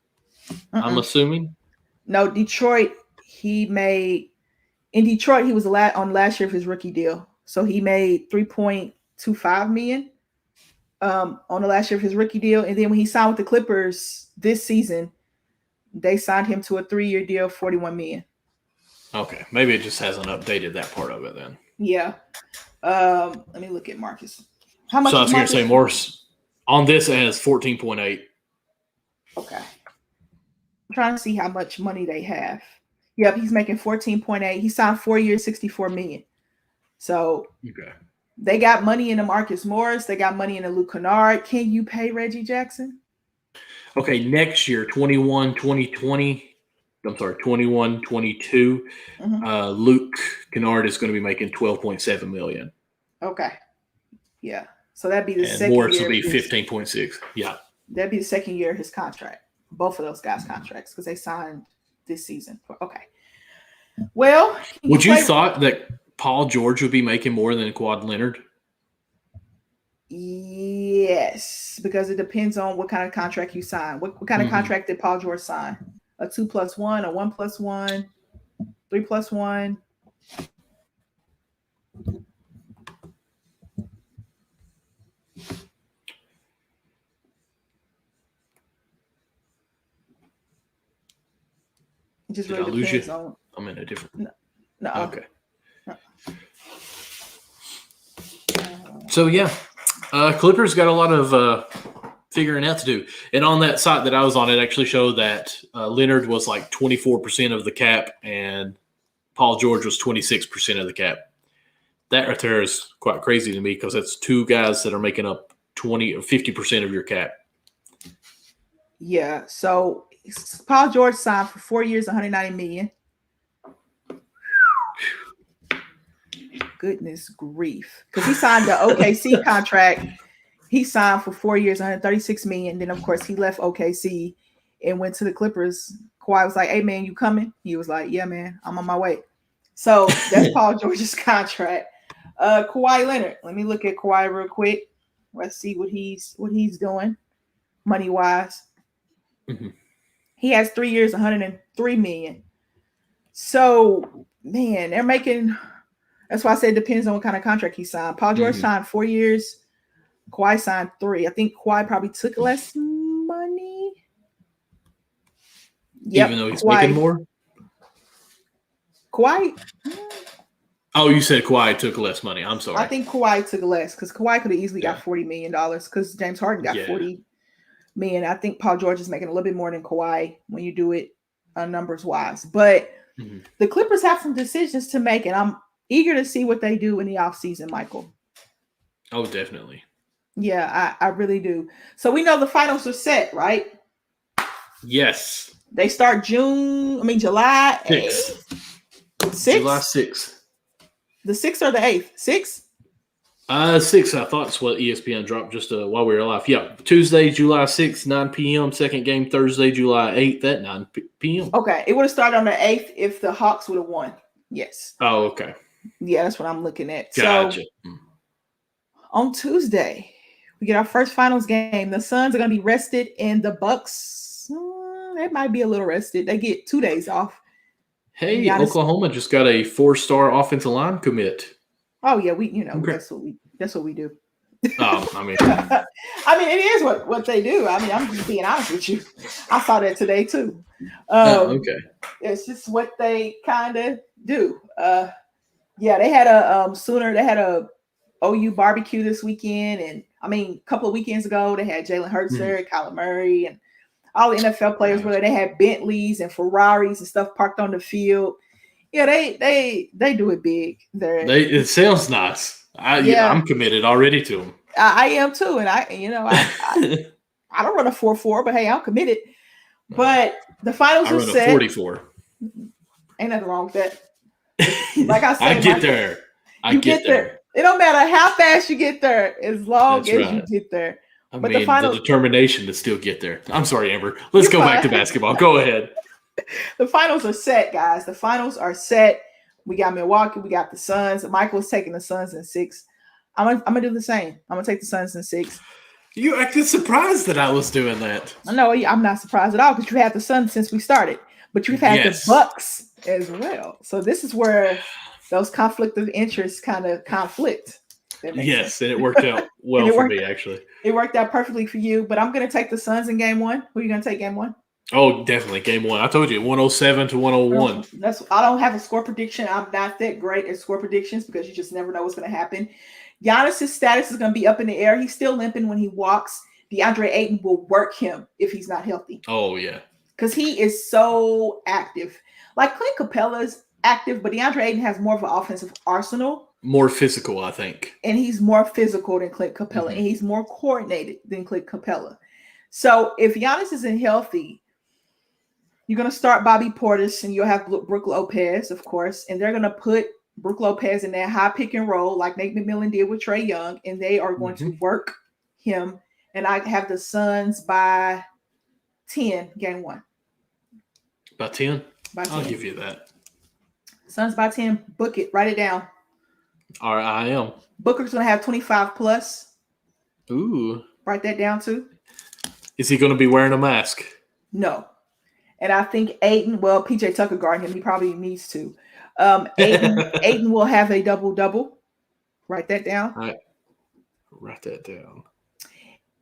[SPEAKER 2] I'm assuming.
[SPEAKER 1] No, Detroit. In Detroit, he was on last year of his rookie deal, so he made $3.25 million on the last year of his rookie deal, and then when he signed with the Clippers this season, they signed him to a 3-year deal, $41 million.
[SPEAKER 2] Okay, maybe it just hasn't updated that part of it then.
[SPEAKER 1] Yeah. Let me look at Marcus. How much?
[SPEAKER 2] So I was going to say Morris on this it has 14.8.
[SPEAKER 1] Okay. I'm trying to see how much money they have. Yep, he's making 14.8. He signed 4 years, $64 million. So they got money in the Marcus Morris. They got money in the Luke Kennard. Can you pay Reggie Jackson?
[SPEAKER 2] Okay, next year, 21-20. I'm sorry, 21-22. Luke Kennard is going to be making $12.7 million.
[SPEAKER 1] Okay. Yeah. So that'd be the second
[SPEAKER 2] Morris
[SPEAKER 1] year.
[SPEAKER 2] Morris will be 15.6. Yeah.
[SPEAKER 1] That'd be the second year of his contract. Both of those guys' contracts, because they signed this season. Okay. Well,
[SPEAKER 2] would you thought that Paul George would be making more than Kawhi Leonard?
[SPEAKER 1] Yes, because it depends on what kind of contract you sign. What kind of contract did Paul George sign? A 2+1, a 1+1, 3+1. It just really depends on.
[SPEAKER 2] I'm in a different.
[SPEAKER 1] No.
[SPEAKER 2] Okay. So yeah, Clippers got a lot of figuring out to do. And on that site that I was on, it actually showed that Leonard was like 24% of the cap, and Paul George was 26% of the cap. That right there is quite crazy to me because that's two guys that are making up 20 or 50% of your cap.
[SPEAKER 1] Yeah. So Paul George signed for 4 years, $190 million. Goodness grief. Because he signed the OKC contract. He signed for 4 years, $136 million. Then, of course, he left OKC and went to the Clippers. Kawhi was like, hey, man, you coming? He was like, yeah, man, I'm on my way. So that's Paul George's contract. Kawhi Leonard. Let me look at Kawhi real quick. Let's see what he's doing money-wise.
[SPEAKER 2] Mm-hmm.
[SPEAKER 1] He has 3 years, $103 million. So, man, they're making – that's why I said it depends on what kind of contract he signed. Paul George signed 4 years. Kawhi signed 3. I think Kawhi probably took less money. Yep,
[SPEAKER 2] even though he's making more?
[SPEAKER 1] Kawhi.
[SPEAKER 2] Oh, you said Kawhi took less money. I'm sorry.
[SPEAKER 1] I think Kawhi took less because Kawhi could have easily got $40 million because James Harden got $40 million. I think Paul George is making a little bit more than Kawhi when you do it numbers wise. But the Clippers have some decisions to make, and I'm eager to see what they do in the offseason, Michael.
[SPEAKER 2] Oh, definitely.
[SPEAKER 1] Yeah, I really do. So we know the finals are set, right?
[SPEAKER 2] Yes.
[SPEAKER 1] They start July 6th. 6th?
[SPEAKER 2] July 6th.
[SPEAKER 1] The 6th or the 8th? 6th?
[SPEAKER 2] 6th, I thought it's what ESPN dropped just while we were live. Yeah, Tuesday, July 6th, 9 p.m. Second game, Thursday, July 8th at 9 p.m.
[SPEAKER 1] Okay, it would have started on the 8th if the Hawks would have won. Yes.
[SPEAKER 2] Oh, okay.
[SPEAKER 1] Yeah, that's what I'm looking at.
[SPEAKER 2] Gotcha.
[SPEAKER 1] So on Tuesday, we get our first finals game. The Suns are going to be rested, and the Bucks, they might be a little rested. They get 2 days off.
[SPEAKER 2] Hey, Oklahoma just got a 4-star offensive line commit.
[SPEAKER 1] Oh yeah, that's what we do.
[SPEAKER 2] Oh, I mean,
[SPEAKER 1] it is what they do. I mean, I'm just being honest with you. I saw that today too.
[SPEAKER 2] Okay.
[SPEAKER 1] It's just what they kind of do. Yeah, they had a OU barbecue this weekend, and a couple of weekends ago they had Jalen Hurts there, Kyler Murray, and all the NFL players, where they had Bentleys and Ferraris and stuff parked on the field. Yeah, they do it big.
[SPEAKER 2] It sounds nice. I'm committed already to them.
[SPEAKER 1] I am too, and I don't run a 4.4, but hey, I'm committed. But the finals are set.
[SPEAKER 2] I run a 44.
[SPEAKER 1] Ain't nothing wrong with that. Like I said,
[SPEAKER 2] I get there. I get there.
[SPEAKER 1] It don't matter how fast you get there, as long as you get there.
[SPEAKER 2] But the determination to still get there. I'm sorry, Amber. Let's go back to basketball. Go ahead.
[SPEAKER 1] The finals are set, guys. The finals are set. We got Milwaukee. We got the Suns. Michael's taking the Suns in 6. I'm gonna do the same. I'm gonna take the Suns in 6.
[SPEAKER 2] You acted surprised that I was doing that.
[SPEAKER 1] No, I'm not surprised at all because you had the Suns since we started, but you've had the Bucks as well. So this is where those conflict of interest kind of conflict.
[SPEAKER 2] Yes, and it worked out well for me, actually.
[SPEAKER 1] It worked out perfectly for you, but I'm going to take the Suns in game 1. Who are you going to take game 1?
[SPEAKER 2] Oh, definitely game 1. I told you, 107 to 101.
[SPEAKER 1] I don't have a score prediction. I'm not that great at score predictions because you just never know what's going to happen. Giannis' status is going to be up in the air. He's still limping when he walks. DeAndre Ayton will work him if he's not healthy.
[SPEAKER 2] Oh, yeah.
[SPEAKER 1] Because he is so active. Like Clint Capella's active, but DeAndre Ayton has more of an offensive arsenal.
[SPEAKER 2] More physical, I think.
[SPEAKER 1] And he's more physical than Clint Capella. Mm-hmm. And he's more coordinated than Clint Capella. So if Giannis isn't healthy, you're going to start Bobby Portis and you'll have Brook Lopez, of course. And they're going to put Brook Lopez in that high pick and roll like Nate McMillan did with Trae Young. And they are going to work him. And I have the Suns by 10, game 1.
[SPEAKER 2] By 10? I'll give you that.
[SPEAKER 1] Suns by 10. Book it. Write it down.
[SPEAKER 2] All right, I am.
[SPEAKER 1] Booker's going to have 25 plus.
[SPEAKER 2] Ooh.
[SPEAKER 1] Write that down too.
[SPEAKER 2] Is he going to be wearing a mask?
[SPEAKER 1] No. And I think Ayton, well, PJ Tucker guarding him. He probably needs to. Ayton will have a double-double. Write that down.
[SPEAKER 2] All right. Write that down.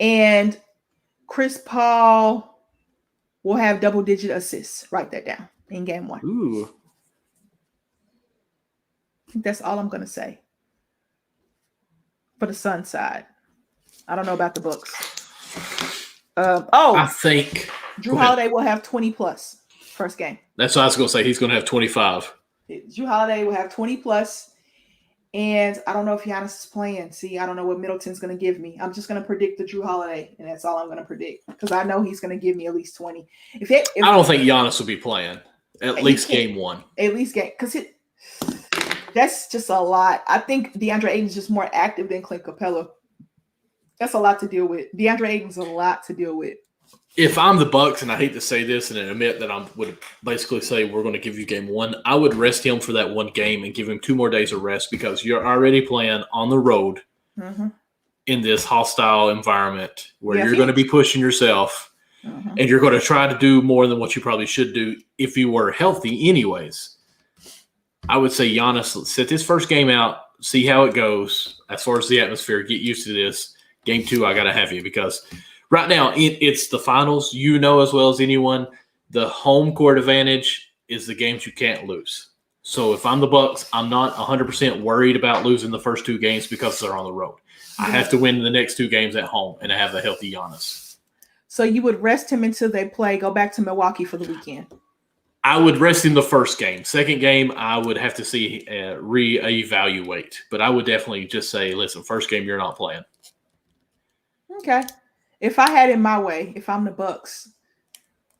[SPEAKER 1] And Chris Paul will have double-digit assists. Write that down in game 1.
[SPEAKER 2] Ooh.
[SPEAKER 1] I think that's all I'm going to say for the Sun side. I don't know about the Bucks. I
[SPEAKER 2] think
[SPEAKER 1] Drew Holiday will have 20 plus first game.
[SPEAKER 2] That's what I was going to say. He's going to have 25.
[SPEAKER 1] Drew Holiday will have 20 plus, and I don't know if Giannis is playing. See, I don't know what Middleton's going to give me. I'm just going to predict the Drew Holiday, and that's all I'm going to predict because I know he's going to give me at least 20. I
[SPEAKER 2] don't think Giannis will be playing at least game 1.
[SPEAKER 1] At least game because that's just a lot. I think DeAndre Ayton is just more active than Clint Capella. That's a lot to deal with. DeAndre Ayton's a lot to deal with.
[SPEAKER 2] If I'm the Bucks, and I hate to say this and admit that I would basically say we're going to give you game 1, I would rest him for that one game and give him 2 more days of rest because you're already playing on the road in this hostile environment where you're going to be pushing yourself and you're going to try to do more than what you probably should do if you were healthy anyways. I would say Giannis, sit this first game out, see how it goes as far as the atmosphere, get used to this. Game 2, I got to have you because right now it's the finals. You know as well as anyone, the home court advantage is the games you can't lose. So if I'm the Bucks, I'm not 100% worried about losing the first 2 games because they're on the road. I have to win the next 2 games at home and have a healthy Giannis.
[SPEAKER 1] So you would rest him until they go back to Milwaukee for the weekend?
[SPEAKER 2] I would rest him the first game. Second game, I would have to see reevaluate. But I would definitely just say, listen, first game, you're not playing.
[SPEAKER 1] Okay. If I had it my way, if I'm the Bucks,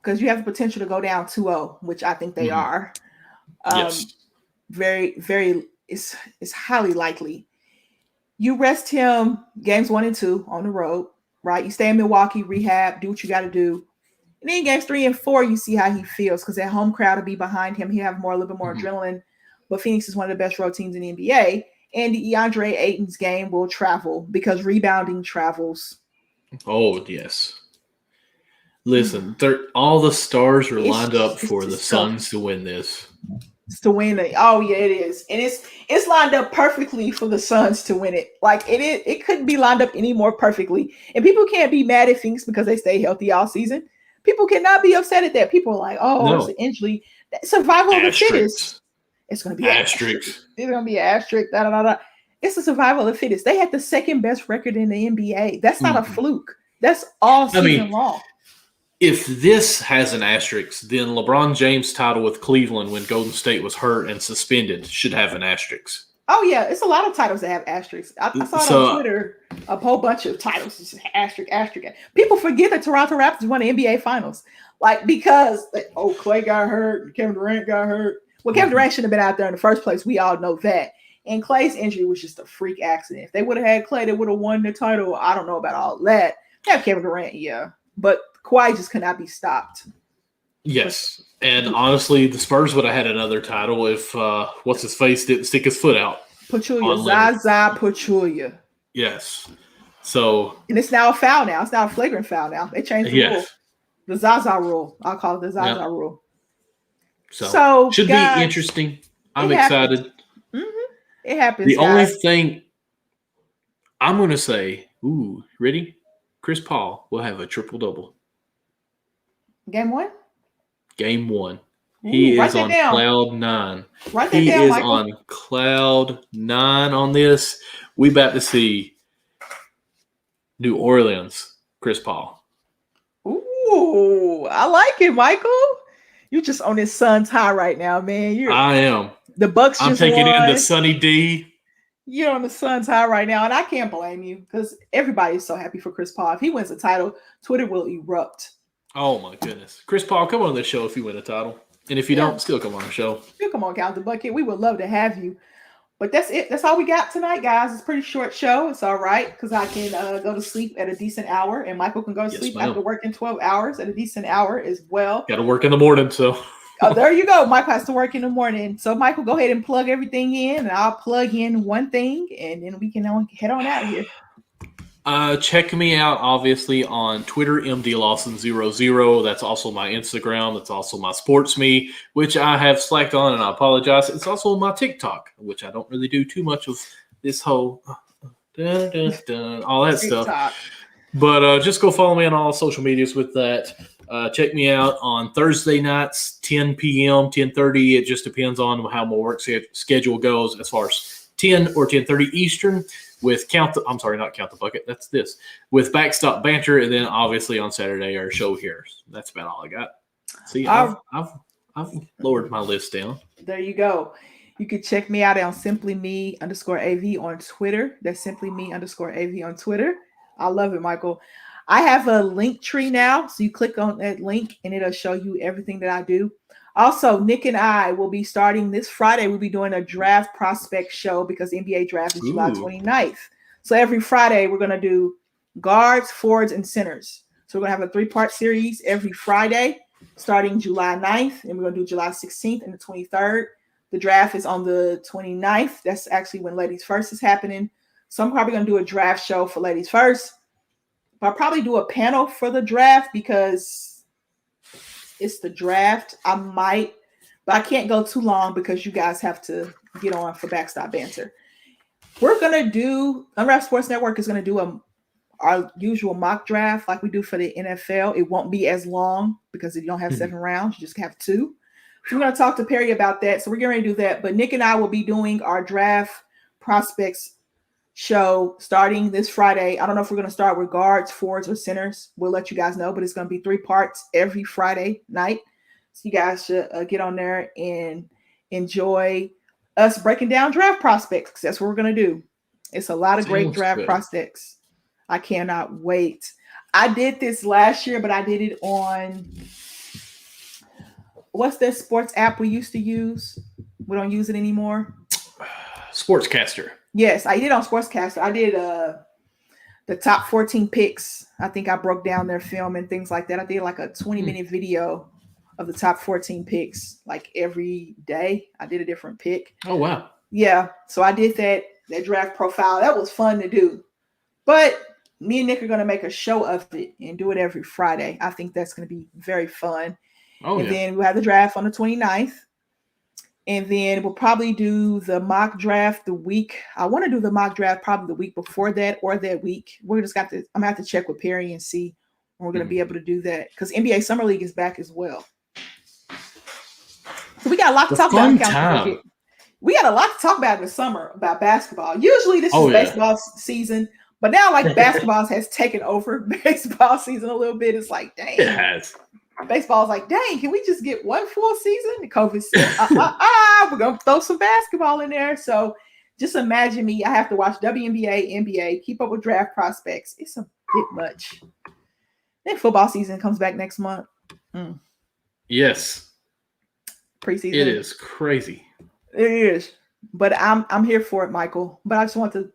[SPEAKER 1] because you have the potential to go down 2-0, which I think they are.
[SPEAKER 2] Yes.
[SPEAKER 1] Very, very, it's highly likely. You rest him games 1 and 2 on the road, right? You stay in Milwaukee, rehab, do what you got to do. And then games 3 and 4, you see how he feels because that home crowd will be behind him. He'll have a little bit more adrenaline. But Phoenix is one of the best road teams in the NBA. And DeAndre Ayton's game will travel because rebounding travels.
[SPEAKER 2] Oh, yes. Listen, all the stars are lined up for the Suns to win this.
[SPEAKER 1] To win it. Oh, yeah, it is. And it's lined up perfectly for the Suns to win it. Like, it couldn't be lined up any more perfectly. And people can't be mad at Phoenix because they stay healthy all season. People cannot be upset at that. People are like, it's an injury. Survival of the fittest. It's going to be
[SPEAKER 2] asterisk.
[SPEAKER 1] It's going to be an asterisk. Da, da, da, da. It's the survival of the fittest. They had the second best record in the NBA. That's not a fluke. That's all season long.
[SPEAKER 2] if this has an asterisk, then LeBron James' title with Cleveland when Golden State was hurt and suspended should have an asterisk.
[SPEAKER 1] Oh yeah, it's a lot of titles that have asterisks. I saw it on Twitter, a whole bunch of titles, just asterisk, asterisk. People forget that Toronto Raptors won the NBA Finals, like because Clay got hurt, Kevin Durant got hurt. Well, Kevin Durant shouldn't have been out there in the first place. We all know that. And Clay's injury was just a freak accident. If they would have had Clay, they would have won the title. I don't know about all that. Yeah, Kevin Durant, yeah, but Kawhi just could not be stopped.
[SPEAKER 2] Yes. And honestly, the Spurs would have had another title if what's his face didn't stick his foot out.
[SPEAKER 1] Pachulia, Zaza Pachulia.
[SPEAKER 2] Yes. So
[SPEAKER 1] and it's now a foul now. It's now a flagrant foul now. They changed the rule. The Zaza rule. I'll call it the Zaza rule.
[SPEAKER 2] So should be interesting. I'm excited.
[SPEAKER 1] Mm-hmm. It happens.
[SPEAKER 2] The only thing I'm going to say, ready? Chris Paul will have a triple-double.
[SPEAKER 1] Game one?
[SPEAKER 2] Game one. He is on cloud 9.
[SPEAKER 1] Write that down, Michael.
[SPEAKER 2] On cloud 9 on this. We about to see New Orleans, Chris Paul.
[SPEAKER 1] Ooh, I like it, Michael. You're just on his son's high right now, man.
[SPEAKER 2] I am.
[SPEAKER 1] The Bucks just
[SPEAKER 2] I'm taking
[SPEAKER 1] won.
[SPEAKER 2] in the Sunny D.
[SPEAKER 1] You're on the Suns high right now, and I can't blame you because everybody's so happy for Chris Paul. If he wins the title, Twitter will erupt.
[SPEAKER 2] Oh, my goodness. Chris Paul, come on the show if you win a title. And if you don't, still come on the show.
[SPEAKER 1] Still come on, Count the Bucket. We would love to have you. But that's it. That's all we got tonight, guys. It's a pretty short show. It's all right because I can go to sleep at a decent hour, and Michael can go to sleep after working 12 hours at a decent hour as well.
[SPEAKER 2] Got to work in the morning, so.
[SPEAKER 1] Oh, there you go. Michael has to work in the morning. So, Michael, go ahead and plug everything in, and I'll plug in one thing, and then we can head on out of here.
[SPEAKER 2] Check me out, obviously, on Twitter, MDLawson00. That's also my Instagram. That's also my SportsMe, which I have slacked on, and I apologize. It's also my TikTok, which I don't really do too much of this whole all that stuff. But just go follow me on all social medias with that. Check me out on Thursday nights, 10 p.m., 10:30. It just depends on how my work schedule goes as far as 10 or 10:30 Eastern with not Count the Bucket. That's this. With Backstop Banter, and then obviously on Saturday our show here. That's about all I got. See, I've lowered my list down.
[SPEAKER 1] There you go. You can check me out on simplyme_AV on Twitter. That's simplyme_AV on Twitter. I love it, Michael. I have a link tree now, so you click on that link and it'll show you everything that I do. Also, Nick and I will be starting this Friday. We'll be doing a draft prospect show because the NBA draft is July 29th. So every Friday, we're going to do guards, forwards, and centers. So we're going to have a 3-part series every Friday starting July 9th, and we're going to do July 16th and the 23rd. The draft is on the 29th. That's actually when Ladies First is happening. So I'm probably going to do a draft show for Ladies First. But I'll probably do a panel for the draft because it's the draft. I might, but I can't go too long because you guys have to get on for Backstop Banter. We're going to do, Unwrapped Sports Network is going to do our usual mock draft like we do for the NFL. It won't be as long because you don't have 7 rounds. You just have 2. So we're going to talk to Perry about that. So we're getting ready to do that. But Nick and I will be doing our draft prospects show starting this Friday. I don't know if we're going to start with guards, forwards, or centers. We'll let you guys know, but it's going to be 3 parts every Friday night. So you guys should get on there and enjoy us breaking down draft prospects because that's what we're going to do. It's a lot of great draft prospects. I cannot wait. I did this last year, but I did it on what's that sports app we used to use? We don't use it anymore.
[SPEAKER 2] Sportscaster.
[SPEAKER 1] Yes, I did on Sportscaster. I did the top 14 picks. I think I broke down their film and things like that. I did like a 20-minute video of the top 14 picks like every day. I did a different pick.
[SPEAKER 2] Oh, wow.
[SPEAKER 1] Yeah, so I did that draft profile. That was fun to do. But me and Nick are going to make a show of it and do it every Friday. I think that's going to be very fun. And then we'll have the draft on the 29th. And then we'll probably do the mock draft the week. I want to do the mock draft probably the week before that or that week. I'm going to have to check with Perry and see when we're going to be able to do that because NBA Summer League is back as well. So we got a lot to talk about. We got a lot to talk about in the summer about basketball. Usually this is baseball season, But now, like basketball has taken over baseball season a little bit. It's like, dang.
[SPEAKER 2] It has.
[SPEAKER 1] Baseball's like, dang, can we just get one full season? The COVID said, we're going to throw some basketball in there. So just imagine me. I have to watch WNBA, NBA, keep up with draft prospects. It's a bit much. Then football season comes back next month.
[SPEAKER 2] Yes.
[SPEAKER 1] Preseason.
[SPEAKER 2] It is crazy.
[SPEAKER 1] It is. But I'm here for it, Michael. But I just want to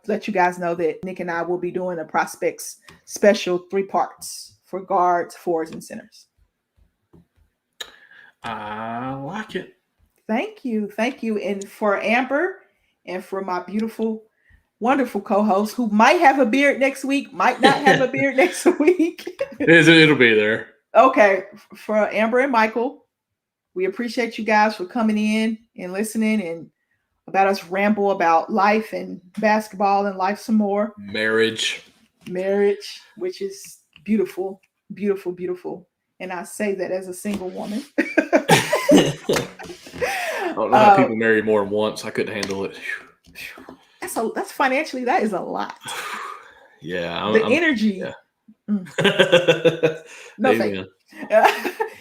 [SPEAKER 1] let you guys know that Nick and I will be doing a prospects special 3 parts for guards, forwards, and centers.
[SPEAKER 2] I like it.
[SPEAKER 1] Thank you. And for Amber and for my beautiful, wonderful co-host who might have a beard next week, might not have a beard next week.
[SPEAKER 2] It'll be there.
[SPEAKER 1] Okay. For Amber and Michael, we appreciate you guys for coming in and listening and about us ramble about life and basketball and life some more.
[SPEAKER 2] Marriage,
[SPEAKER 1] which is beautiful, beautiful, beautiful. And I say that as a single woman.
[SPEAKER 2] I don't know how people marry more than once. I couldn't handle it.
[SPEAKER 1] That's financially, that is a lot.
[SPEAKER 2] Yeah.
[SPEAKER 1] I'm energy.
[SPEAKER 2] Yeah.
[SPEAKER 1] No thank you.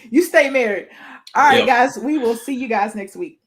[SPEAKER 1] You stay married. All right, guys. We will see you guys next week.